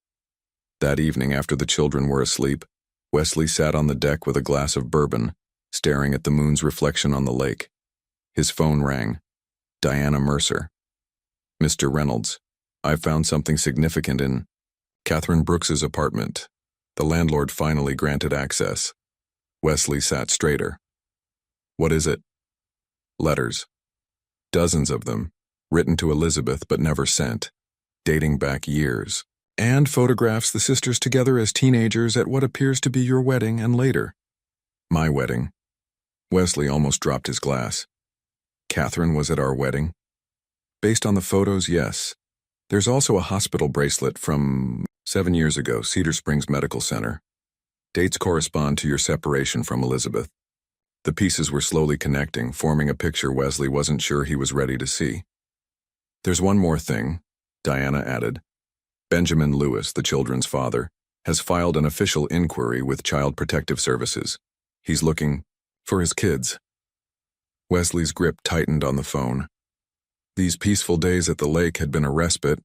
That evening, after the children were asleep, Wesley sat on the deck with a glass of bourbon, staring at the moon's reflection on the lake. His phone rang. Diana Mercer. Mr. Reynolds, I've found something significant in Catherine Brooks's apartment. The landlord finally granted access. Wesley sat straighter. What is it? Letters. Dozens of them, written to Elizabeth but never sent, dating back years. And photographs the sisters together as teenagers at what appears to be your wedding and later. My wedding. Wesley almost dropped his glass. Catherine was at our wedding? Based on the photos, yes. There's also a hospital bracelet from 7 years ago, Cedar Springs Medical Center. Dates correspond to your separation from Elizabeth. The pieces were slowly connecting, forming a picture Wesley wasn't sure he was ready to see. There's one more thing, Diana added. Benjamin Lewis, the children's father, has filed an official inquiry with Child Protective Services. He's looking for his kids. Wesley's grip tightened on the phone. These peaceful days at the lake had been a respite,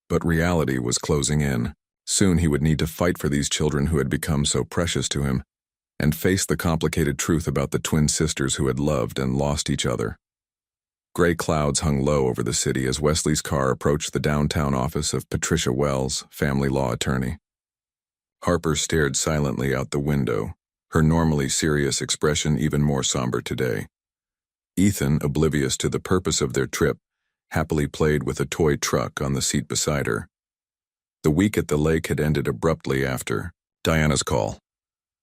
but reality was closing in. Soon he would need to fight for these children who had become so precious to him, and face the complicated truth about the twin sisters who had loved and lost each other. Gray clouds hung low over the city as Wesley's car approached the downtown office of Patricia Wells, family law attorney. Harper stared silently out the window, her normally serious expression even more somber today. Ethan, oblivious to the purpose of their trip, happily played with a toy truck on the seat beside her. The week at the lake had ended abruptly after Diana's call.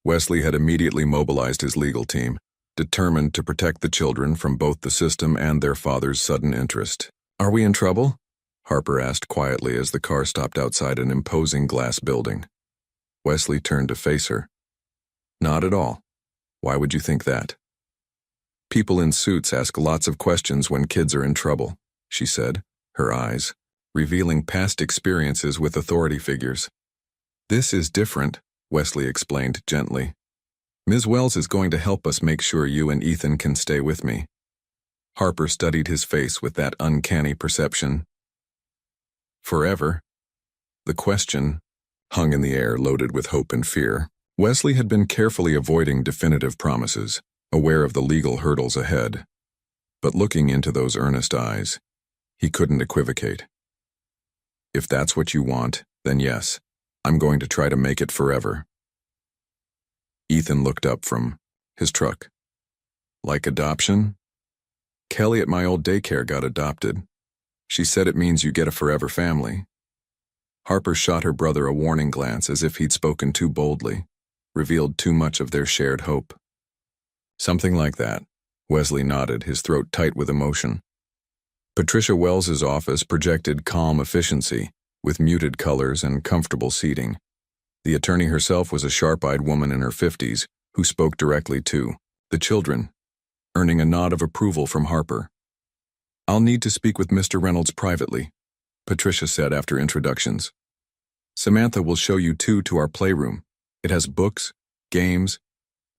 Wesley had immediately mobilized his legal team, determined to protect the children from both the system and their father's sudden interest. Are we in trouble? Harper asked quietly as the car stopped outside an imposing glass building. Wesley turned to face her. Not at all. Why would you think that? People in suits ask lots of questions when kids are in trouble, she said, her eyes revealing past experiences with authority figures. This is different, Wesley explained gently. Ms. Wells is going to help us make sure you and Ethan can stay with me. Harper studied his face with that uncanny perception. Forever? The question hung in the air, loaded with hope and fear. Wesley had been carefully avoiding definitive promises, aware of the legal hurdles ahead. But looking into those earnest eyes, he couldn't equivocate. If that's what you want, then yes, I'm going to try to make it forever. Ethan looked up from his truck. Like adoption? Kelly at my old daycare got adopted. She said it means you get a forever family. Harper shot her brother a warning glance as if he'd spoken too boldly, revealed too much of their shared hope. Something like that. Wesley nodded, his throat tight with emotion. Patricia Wells's office projected calm efficiency, with muted colors and comfortable seating. The attorney herself was a sharp-eyed woman in her 50s who spoke directly to the children, earning a nod of approval from Harper. I'll need to speak with Mr. Reynolds privately, Patricia said after introductions. Samantha will show you to our playroom. It has books, games,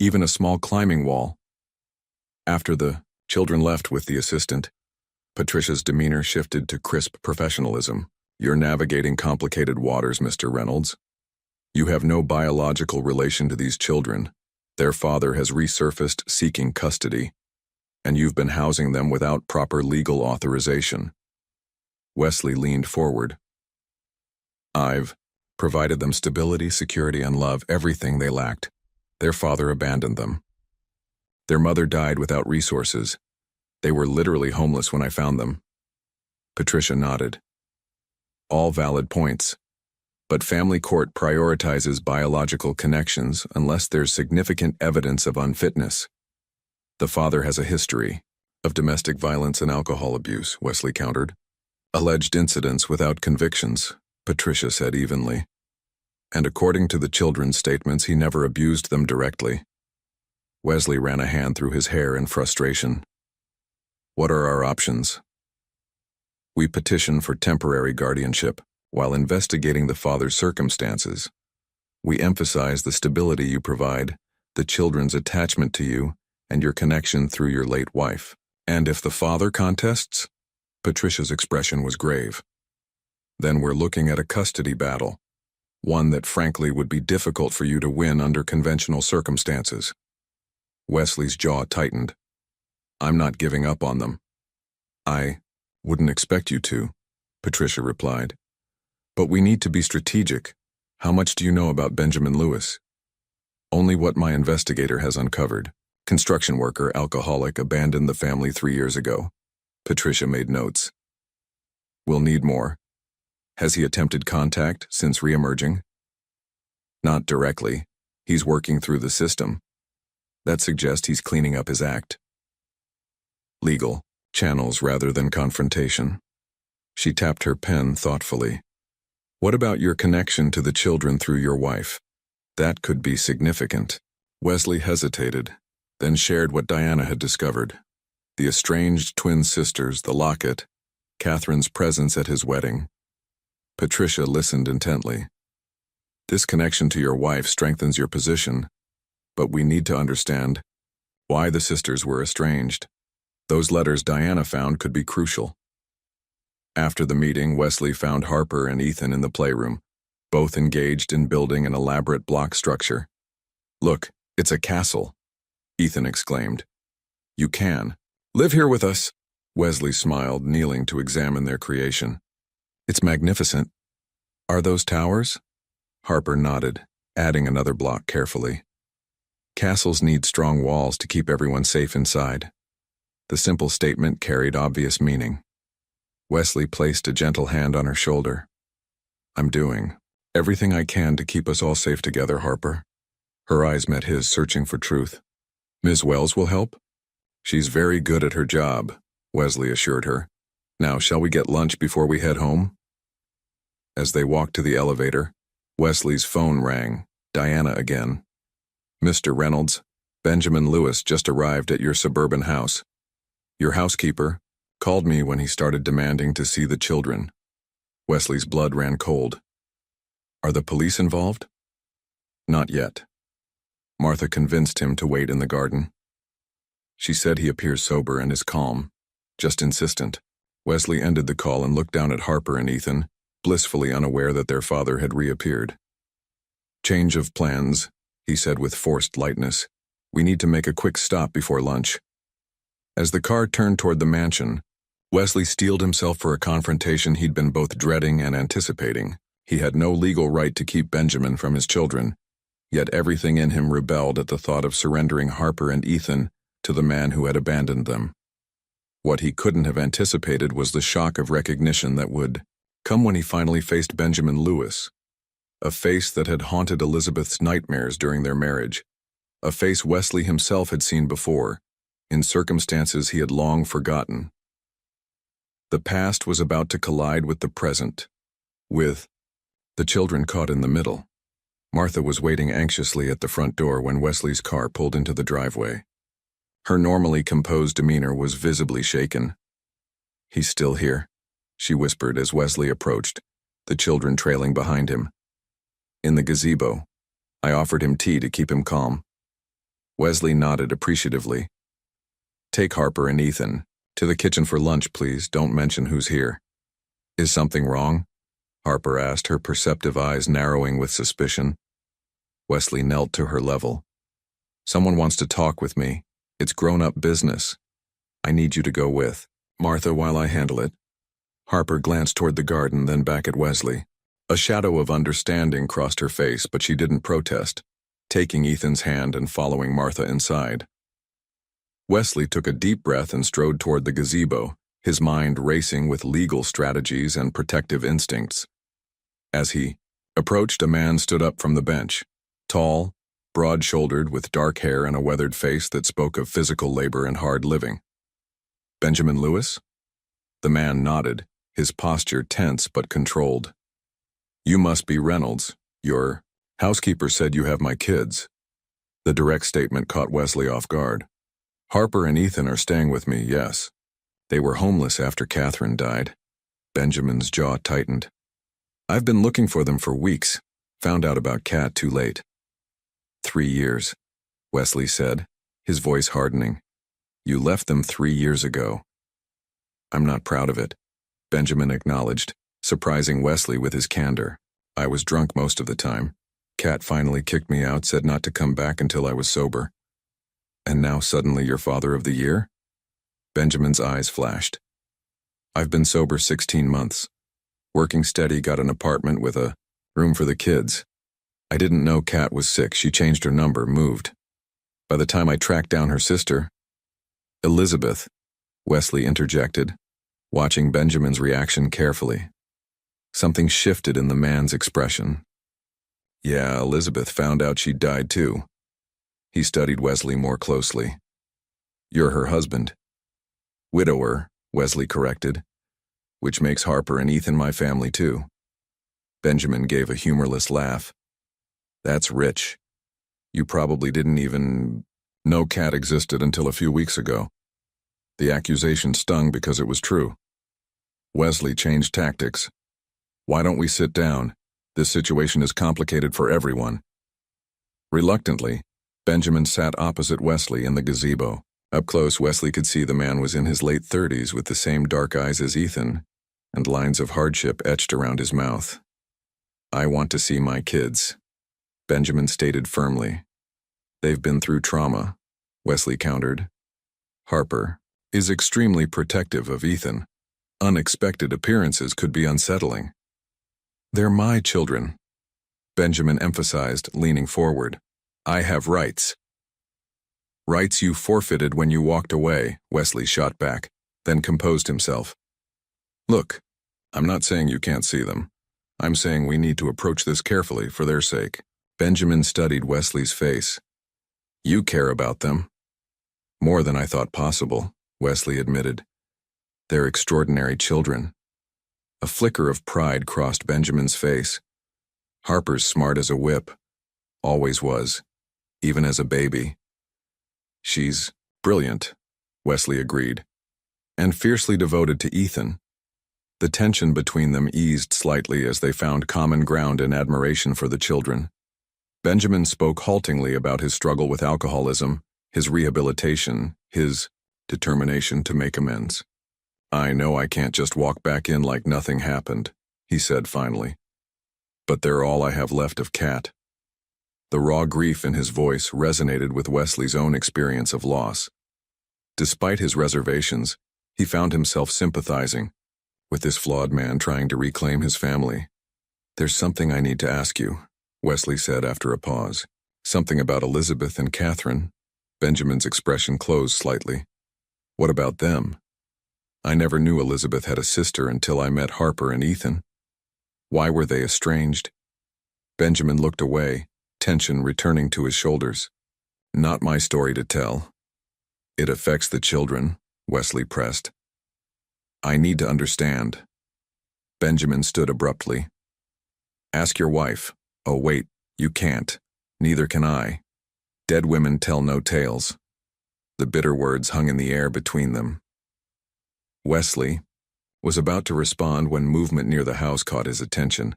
even a small climbing wall. After the children left with the assistant, Patricia's demeanor shifted to crisp professionalism. You're navigating complicated waters, Mr. Reynolds. You have no biological relation to these children. Their father has resurfaced seeking custody, and you've been housing them without proper legal authorization. Wesley leaned forward. I've provided them stability, security, and love, everything they lacked. Their father abandoned them. Their mother died without resources. They were literally homeless when I found them. Patricia nodded. All valid points. But family court prioritizes biological connections unless there's significant evidence of unfitness. The father has a history of domestic violence and alcohol abuse, Wesley countered. Alleged incidents without convictions, Patricia said evenly. And according to the children's statements, he never abused them directly. Wesley ran a hand through his hair in frustration. What are our options? We petition for temporary guardianship while investigating the father's circumstances. We emphasize the stability you provide, the children's attachment to you, and your connection through your late wife. And if the father contests? Patricia's expression was grave. Then we're looking at a custody battle, one that frankly would be difficult for you to win under conventional circumstances. Wesley's jaw tightened. I'm not giving up on them. I wouldn't expect you to, Patricia replied. But we need to be strategic. How much do you know about Benjamin Lewis? Only what my investigator has uncovered. Construction worker, alcoholic, abandoned the family 3 years ago. Patricia made notes. We'll need more. Has he attempted contact since re-emerging? Not directly. He's working through the system. That suggests he's cleaning up his act. Legal channels rather than confrontation. She tapped her pen thoughtfully. What about your connection to the children through your wife? That could be significant. Wesley hesitated, then shared what Diana had discovered. The estranged twin sisters, the locket, Catherine's presence at his wedding. Patricia listened intently. This connection to your wife strengthens your position, but we need to understand why the sisters were estranged. Those letters Diana found could be crucial. After the meeting, Wesley found Harper and Ethan in the playroom, both engaged in building an elaborate block structure. Look, it's a castle, Ethan exclaimed. You can. Live here with us. Wesley smiled, kneeling to examine their creation. It's magnificent. Are those towers? Harper nodded, adding another block carefully. Castles need strong walls to keep everyone safe inside. The simple statement carried obvious meaning. Wesley placed a gentle hand on her shoulder. I'm doing everything I can to keep us all safe together, Harper. Her eyes met his, searching for truth. Ms. Wells will help? She's very good at her job, Wesley assured her. Now, shall we get lunch before we head home? As they walked to the elevator, Wesley's phone rang. Diana again. Mr. Reynolds, Benjamin Lewis just arrived at your suburban house. Your housekeeper called me when he started demanding to see the children. Wesley's blood ran cold. Are the police involved? Not yet. Martha convinced him to wait in the garden. She said he appears sober and is calm, just insistent. Wesley ended the call and looked down at Harper and Ethan, blissfully unaware that their father had reappeared. Change of plans, he said with forced lightness. We need to make a quick stop before lunch. As the car turned toward the mansion, Wesley steeled himself for a confrontation he'd been both dreading and anticipating. He had no legal right to keep Benjamin from his children, yet everything in him rebelled at the thought of surrendering Harper and Ethan to the man who had abandoned them. What he couldn't have anticipated was the shock of recognition that would come when he finally faced Benjamin Lewis, a face that had haunted Elizabeth's nightmares during their marriage, a face Wesley himself had seen before, in circumstances he had long forgotten. The past was about to collide with the present, with the children caught in the middle. Martha was waiting anxiously at the front door when Wesley's car pulled into the driveway. Her normally composed demeanor was visibly shaken. He's still here, she whispered as Wesley approached, the children trailing behind him. In the gazebo, I offered him tea to keep him calm. Wesley nodded appreciatively. Take Harper and Ethan to the kitchen for lunch, please. Don't mention who's here. Is something wrong? Harper asked, her perceptive eyes narrowing with suspicion. Wesley knelt to her level. Someone wants to talk with me. It's grown-up business. I need you to go with Martha while I handle it. Harper glanced toward the garden, then back at Wesley. A shadow of understanding crossed her face, but she didn't protest, taking Ethan's hand and following Martha inside. Wesley took a deep breath and strode toward the gazebo, his mind racing with legal strategies and protective instincts. As he approached, a man stood up from the bench, tall, broad-shouldered, with dark hair and a weathered face that spoke of physical labor and hard living. Benjamin Lewis? The man nodded, his posture tense but controlled. "You must be Reynolds. Your housekeeper said you have my kids." The direct statement caught Wesley off guard. "Harper and Ethan are staying with me, yes. They were homeless after Catherine died." Benjamin's jaw tightened. "I've been looking for them for weeks. Found out about Kat too late." 3 years, Wesley said, his voice hardening. "You left them 3 years ago." "I'm not proud of it," Benjamin acknowledged, surprising Wesley with his candor. "I was drunk most of the time. Kat finally kicked me out, said not to come back until I was sober." "And now suddenly you're father of the year?" Benjamin's eyes flashed. "I've been sober 16 months. Working steady, got an apartment with a room for the kids. I didn't know Kat was sick. She changed her number, moved. By the time I tracked down her sister—" "Elizabeth," Wesley interjected, watching Benjamin's reaction carefully. Something shifted in the man's expression. "Yeah, Elizabeth found out she died too." He studied Wesley more closely. "You're her husband." "Widower," Wesley corrected, "which makes Harper and Ethan my family too." Benjamin gave a humorless laugh. "That's rich. You probably didn't even know Kat existed until a few weeks ago." The accusation stung because it was true. Wesley changed tactics. "Why don't we sit down? This situation is complicated for everyone." Reluctantly, Benjamin sat opposite Wesley in the gazebo. Up close, Wesley could see the man was in his late 30s with the same dark eyes as Ethan, and lines of hardship etched around his mouth. "I want to see my kids," Benjamin stated firmly. "They've been through trauma," Wesley countered. "Harper is extremely protective of Ethan. Unexpected appearances could be unsettling." "They're my children," Benjamin emphasized, leaning forward. "I have rights." "Rights you forfeited when you walked away," Wesley shot back, then composed himself. "Look, I'm not saying you can't see them. I'm saying we need to approach this carefully for their sake." Benjamin studied Wesley's face. "You care about them." "More than I thought possible," Wesley admitted. "They're extraordinary children." A flicker of pride crossed Benjamin's face. "Harper's smart as a whip. Always was, even as a baby." "She's brilliant," Wesley agreed. "And fiercely devoted to Ethan." The tension between them eased slightly as they found common ground and admiration for the children. Benjamin spoke haltingly about his struggle with alcoholism, his rehabilitation, his determination to make amends. "I know I can't just walk back in like nothing happened," he said finally. "But they're all I have left of Kat." The raw grief in his voice resonated with Wesley's own experience of loss. Despite his reservations, he found himself sympathizing with this flawed man trying to reclaim his family. "There's something I need to ask you," Wesley said after a pause. "Something about Elizabeth and Catherine." Benjamin's expression closed slightly. "What about them? I never knew Elizabeth had a sister until I met Harper and Ethan. Why were they estranged?" Benjamin looked away, tension returning to his shoulders. "Not my story to tell." "It affects the children," Wesley pressed. "I need to understand." Benjamin stood abruptly. "Ask your wife." "Oh wait, you can't. Neither can I. Dead women tell no tales." The bitter words hung in the air between them. Wesley was about to respond when movement near the house caught his attention.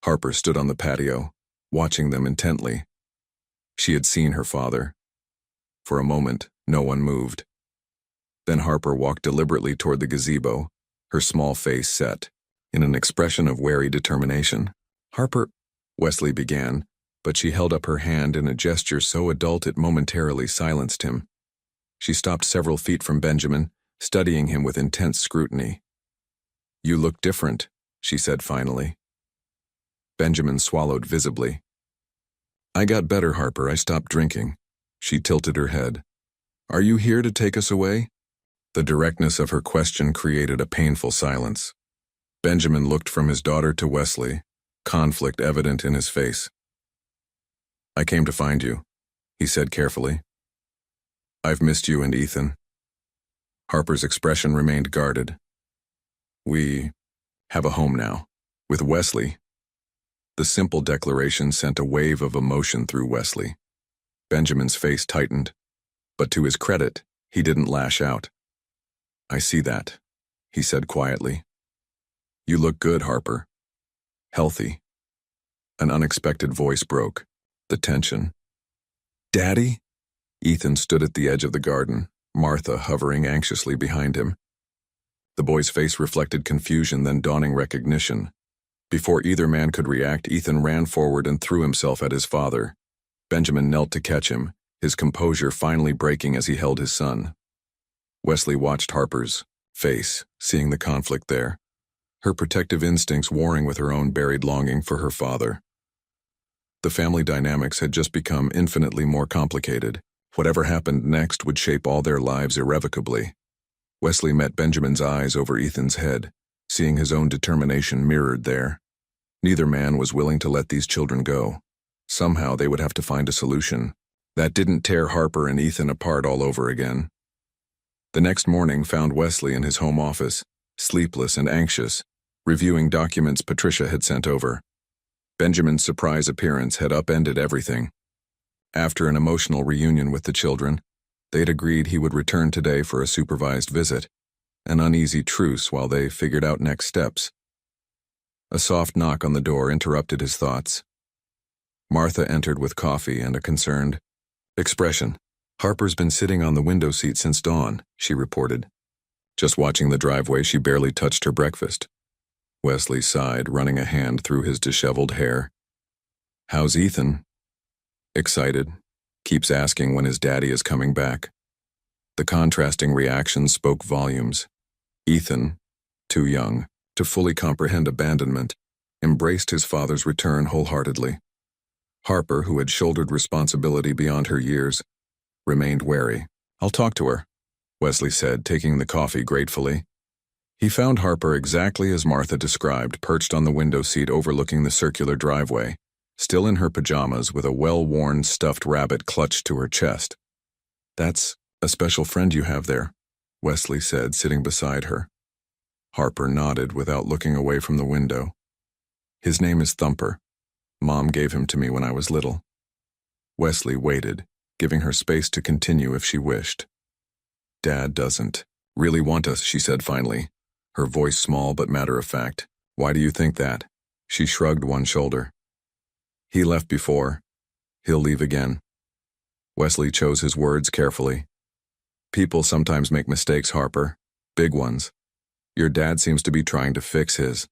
Harper stood on the patio, watching them intently. She had seen her father. For a moment, no one moved. Then Harper walked deliberately toward the gazebo, her small face set, in an expression of wary determination. "Harper," Wesley began, but she held up her hand in a gesture so adult it momentarily silenced him. She stopped several feet from Benjamin, studying him with intense scrutiny. "You look different," she said finally. Benjamin swallowed visibly. "I got better, Harper. I stopped drinking." She tilted her head. "Are you here to take us away?" The directness of her question created a painful silence. Benjamin looked from his daughter to Wesley, conflict evident in his face. "I came to find you," he said carefully. "I've missed you and Ethan." Harper's expression remained guarded. have a home now. With Wesley. The simple declaration sent a wave of emotion through Wesley. Benjamin's face tightened, but to his credit, he didn't lash out. I see that, he said quietly. You look good, Harper. Healthy. An unexpected voice broke the tension. Daddy? Ethan stood at the edge of the garden, Martha hovering anxiously behind him. The boy's face reflected confusion, then dawning recognition. Before either man could react, Ethan ran forward and threw himself at his father. Benjamin knelt to catch him, his composure finally breaking as he held his son. Wesley watched Harper's face, seeing the conflict there, her protective instincts warring with her own buried longing for her father. The family dynamics had just become infinitely more complicated. Whatever happened next would shape all their lives irrevocably. Wesley met Benjamin's eyes over Ethan's head, seeing his own determination mirrored there. Neither man was willing to let these children go. Somehow they would have to find a solution. That didn't tear Harper and Ethan apart all over again. The next morning found Wesley in his home office, sleepless and anxious, reviewing documents Patricia had sent over. Benjamin's surprise appearance had upended everything. After an emotional reunion with the children, they'd agreed he would return today for a supervised visit, an uneasy truce while they figured out next steps. A soft knock on the door interrupted his thoughts. Martha entered with coffee and a concerned expression. Harper's been sitting on the window seat since dawn, she reported. Just watching the driveway, she barely touched her breakfast. Wesley sighed, running a hand through his disheveled hair. How's Ethan? Excited. Keeps asking when his daddy is coming back. The contrasting reactions spoke volumes. Ethan, too young to fully comprehend abandonment, embraced his father's return wholeheartedly. Harper, who had shouldered responsibility beyond her years, remained wary. I'll talk to her, Wesley said, taking the coffee gratefully. He found Harper exactly as Martha described, perched on the window seat overlooking the circular driveway, still in her pajamas with a well-worn stuffed rabbit clutched to her chest. That's a special friend you have there, Wesley said, sitting beside her. Harper nodded without looking away from the window. His name is Thumper. Mom gave him to me when I was little. Wesley waited, giving her space to continue if she wished. Dad doesn't really want us, she said finally, her voice small but matter-of-fact. Why do you think that? She shrugged one shoulder. He left before. He'll leave again. Wesley chose his words carefully. People sometimes make mistakes, Harper. Big ones. Your dad seems to be trying to fix his.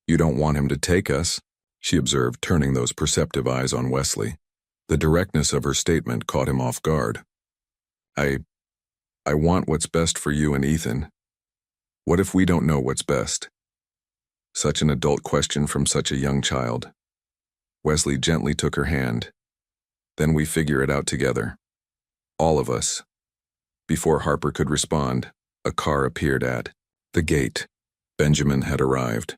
You don't want him to take us, she observed, turning those perceptive eyes on Wesley. The directness of her statement caught him off guard. I want what's best for you and Ethan. What if we don't know what's best? Such an adult question from such a young child. Wesley gently took her hand. Then we figure it out together. All of us. Before Harper could respond, a car appeared at the gate. Benjamin had arrived.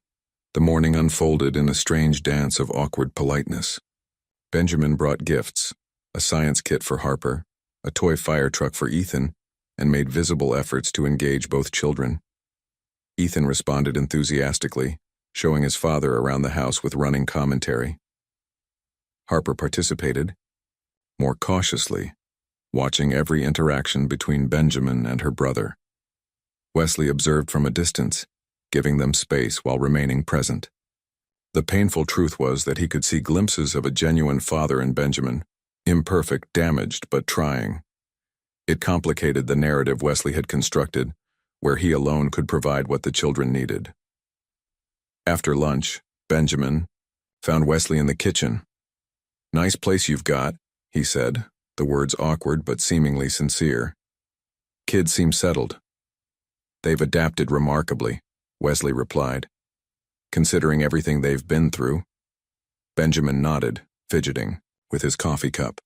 The morning unfolded in a strange dance of awkward politeness. Benjamin brought gifts, a science kit for Harper, a toy fire truck for Ethan, and made visible efforts to engage both children. Ethan responded enthusiastically, showing his father around the house with running commentary. Harper participated, more cautiously, watching every interaction between Benjamin and her brother. Wesley observed from a distance, giving them space while remaining present. The painful truth was that he could see glimpses of a genuine father in Benjamin, imperfect, damaged, but trying. It complicated the narrative Wesley had constructed, where he alone could provide what the children needed. After lunch, Benjamin found Wesley in the kitchen. Nice place you've got, he said, the words awkward but seemingly sincere. Kids seem settled. They've adapted remarkably, Wesley replied. Considering everything they've been through. Benjamin nodded, fidgeting, with his coffee cup.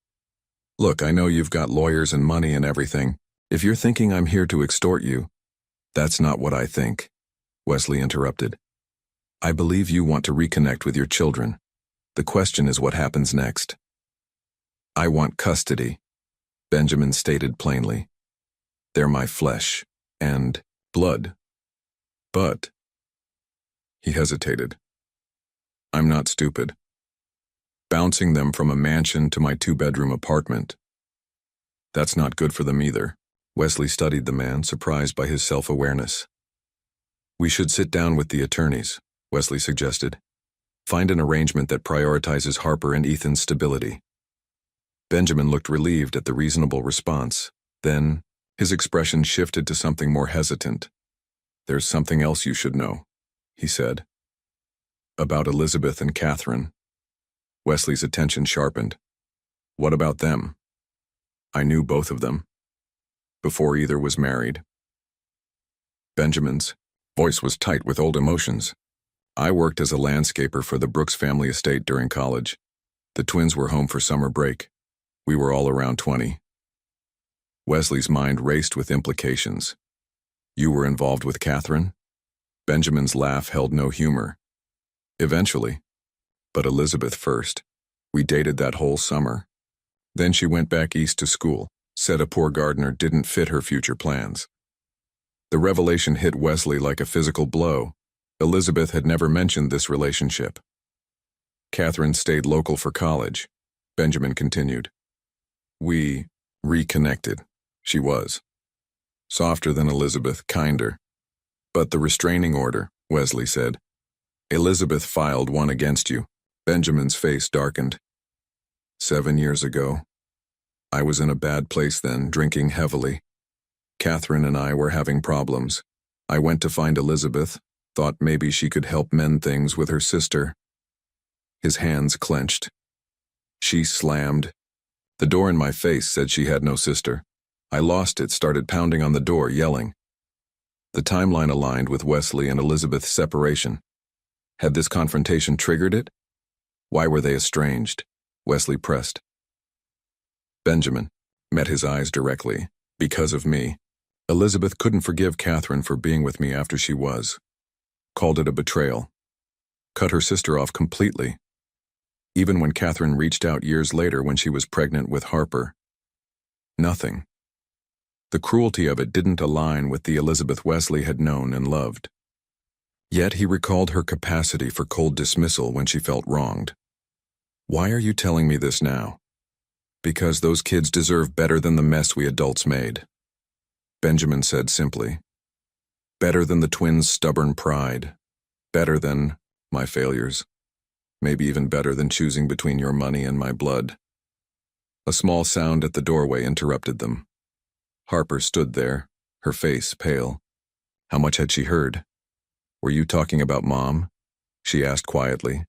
Look, I know you've got lawyers and money and everything. If you're thinking I'm here to extort you, that's not what I think, Wesley interrupted. I believe you want to reconnect with your children. The question is what happens next. I want custody, Benjamin stated plainly. They're my flesh and blood. But He hesitated. I'm not stupid. Bouncing them from a mansion to my two-bedroom apartment. That's not good for them either. Wesley studied the man, surprised by his self-awareness. We should sit down with the attorneys, Wesley suggested. Find an arrangement that prioritizes Harper and Ethan's stability. Benjamin looked relieved at the reasonable response. Then, his expression shifted to something more hesitant. There's something else you should know, he said. About Elizabeth and Catherine. Wesley's attention sharpened. What about them? I knew both of them. Before either was married. Benjamin's voice was tight with old emotions. I worked as a landscaper for the Brooks family estate during college. The twins were home for summer break. We were all around 20. Wesley's mind raced with implications. You were involved with Catherine? Benjamin's laugh held no humor. Eventually. But Elizabeth first. We dated that whole summer. Then she went back east to school, said a poor gardener didn't fit her future plans. The revelation hit Wesley like a physical blow. Elizabeth had never mentioned this relationship. Catherine stayed local for college. Benjamin continued. We reconnected. She was. Softer than Elizabeth, kinder. But the restraining order, Wesley said. Elizabeth filed one against you. Benjamin's face darkened. 7 years ago. I was in a bad place then, drinking heavily. Catherine and I were having problems. I went to find Elizabeth, thought maybe she could help mend things with her sister. His hands clenched. She slammed. The door in my face said she had no sister. I lost it, started pounding on the door, yelling. The timeline aligned with Wesley and Elizabeth's separation. Had this confrontation triggered it? Why were they estranged? Wesley pressed. Benjamin met his eyes directly. Because of me. Elizabeth couldn't forgive Catherine for being with me after she was. Called it a betrayal. Cut her sister off completely. Even when Catherine reached out years later when she was pregnant with Harper. Nothing. The cruelty of it didn't align with the Elizabeth Wesley had known and loved. Yet he recalled her capacity for cold dismissal when she felt wronged. Why are you telling me this now? Because those kids deserve better than the mess we adults made. Benjamin said simply. Better than the twins' stubborn pride. Better than my failures. Maybe even better than choosing between your money and my blood. A small sound at the doorway interrupted them. Harper stood there, her face pale. How much had she heard? Were you talking about Mom? She asked quietly.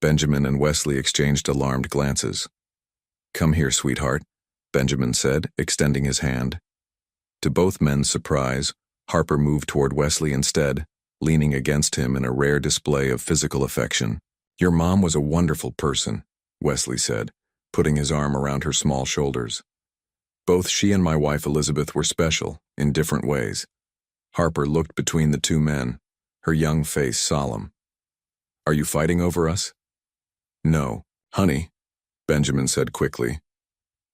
Benjamin and Wesley exchanged alarmed glances. Come here, sweetheart, Benjamin said, extending his hand. To both men's surprise, Harper moved toward Wesley instead, leaning against him in a rare display of physical affection. Your mom was a wonderful person, Wesley said, putting his arm around her small shoulders. Both she and my wife Elizabeth were special, in different ways. Harper looked between the two men, her young face solemn. Are you fighting over us? No, honey, Benjamin said quickly.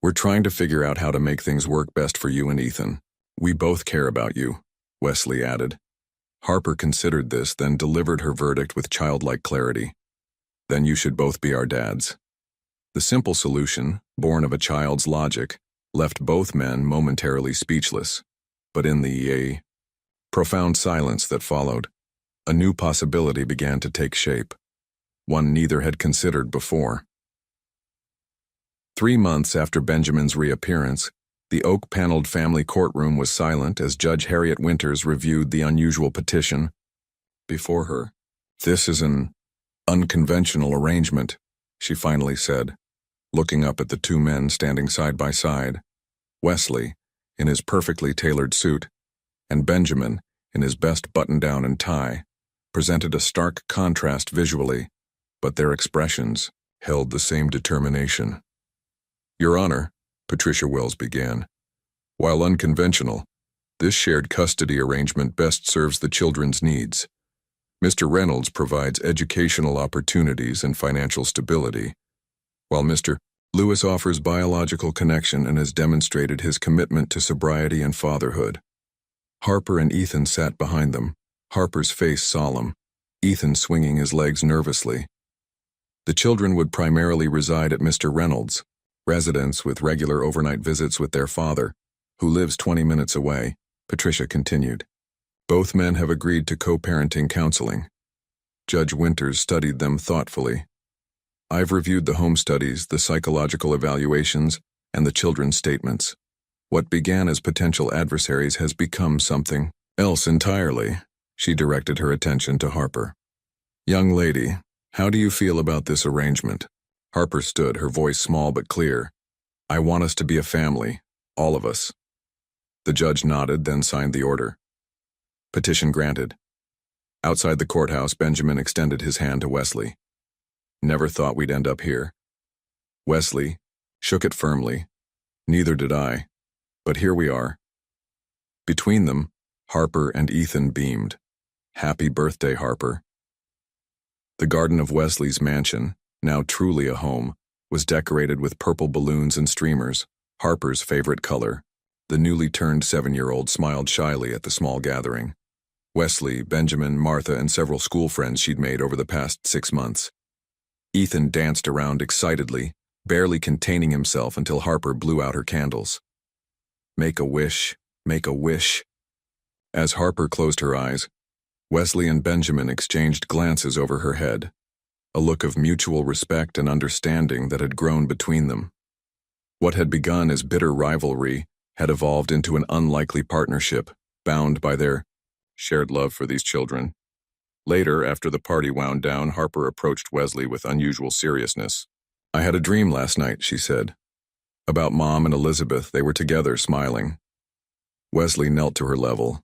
We're trying to figure out how to make things work best for you and Ethan. We both care about you, Wesley added. Harper considered this, then delivered her verdict with childlike clarity. Then you should both be our dads. The simple solution, born of a child's logic, left both men momentarily speechless. But in the profound silence that followed, a new possibility began to take shape. One neither had considered before. 3 months after Benjamin's reappearance, the oak-paneled family courtroom was silent as Judge Harriet Winters reviewed the unusual petition. Before her, this is an unconventional arrangement, she finally said, looking up at the two men standing side by side, Wesley, in his perfectly tailored suit, and Benjamin, in his best button-down and tie, presented a stark contrast visually, but their expressions held the same determination. Your Honor, Patricia Wells began, while unconventional, this shared custody arrangement best serves the children's needs. Mr. Reynolds provides educational opportunities and financial stability, while Mr. Lewis offers biological connection and has demonstrated his commitment to sobriety and fatherhood. Harper and Ethan sat behind them, Harper's face solemn. Ethan swinging his legs nervously. The children would primarily reside at Mr. Reynolds' residence with regular overnight visits with their father, who lives 20 minutes away, Patricia continued. Both men have agreed to co-parenting counseling. Judge Winters studied them thoughtfully. I've reviewed the home studies, the psychological evaluations, and the children's statements. What began as potential adversaries has become something else entirely. She directed her attention to Harper. Young lady, how do you feel about this arrangement? Harper stood, her voice small but clear. I want us to be a family, all of us. The judge nodded, then signed the order. Petition granted. Outside the courthouse, Benjamin extended his hand to Wesley. Never thought we'd end up here. Wesley shook it firmly. Neither did I. But here we are. Between them, Harper and Ethan beamed. Happy birthday, Harper. The garden of Wesley's mansion, now truly a home, was decorated with purple balloons and streamers, Harper's favorite color. The newly turned 7-year-old smiled shyly at the small gathering. Wesley, Benjamin, Martha, and several school friends she'd made over the past 6 months. Ethan danced around excitedly, barely containing himself until Harper blew out her candles. Make a wish, make a wish. As Harper closed her eyes, Wesley and Benjamin exchanged glances over her head, a look of mutual respect and understanding that had grown between them. What had begun as bitter rivalry had evolved into an unlikely partnership, bound by their shared love for these children. Later, after the party wound down, Harper approached Wesley with unusual seriousness. I had a dream last night, she said. About Mom and Elizabeth. They were together, smiling. Wesley knelt to her level.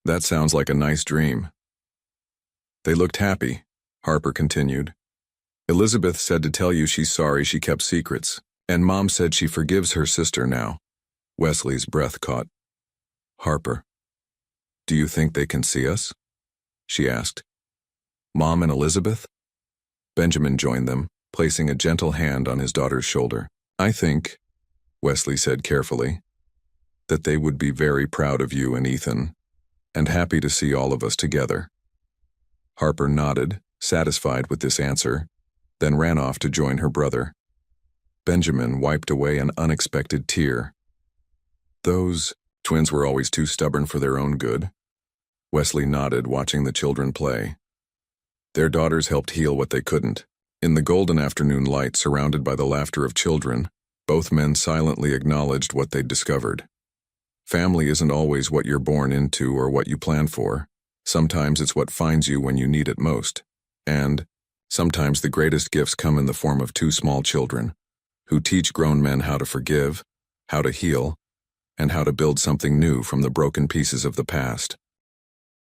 That sounds like a nice dream. They looked happy, Harper continued. Elizabeth said to tell you she's sorry she kept secrets, and Mom said she forgives her sister now. Wesley's breath caught. Harper, do you think they can see us? She asked. Mom and Elizabeth? Benjamin joined them, placing a gentle hand on his daughter's shoulder. I think, Wesley said carefully, that they would be very proud of you and Ethan, and happy to see all of us together. Harper nodded, satisfied with this answer, then ran off to join her brother. Benjamin wiped away an unexpected tear. Those twins were always too stubborn for their own good. Wesley nodded, watching the children play. Their daughters helped heal what they couldn't. In the golden afternoon light, surrounded by the laughter of children, both men silently acknowledged what they'd discovered. Family isn't always what you're born into or what you plan for. Sometimes it's what finds you when you need it most. And sometimes the greatest gifts come in the form of 2 small children, who teach grown men how to forgive, how to heal, and how to build something new from the broken pieces of the past.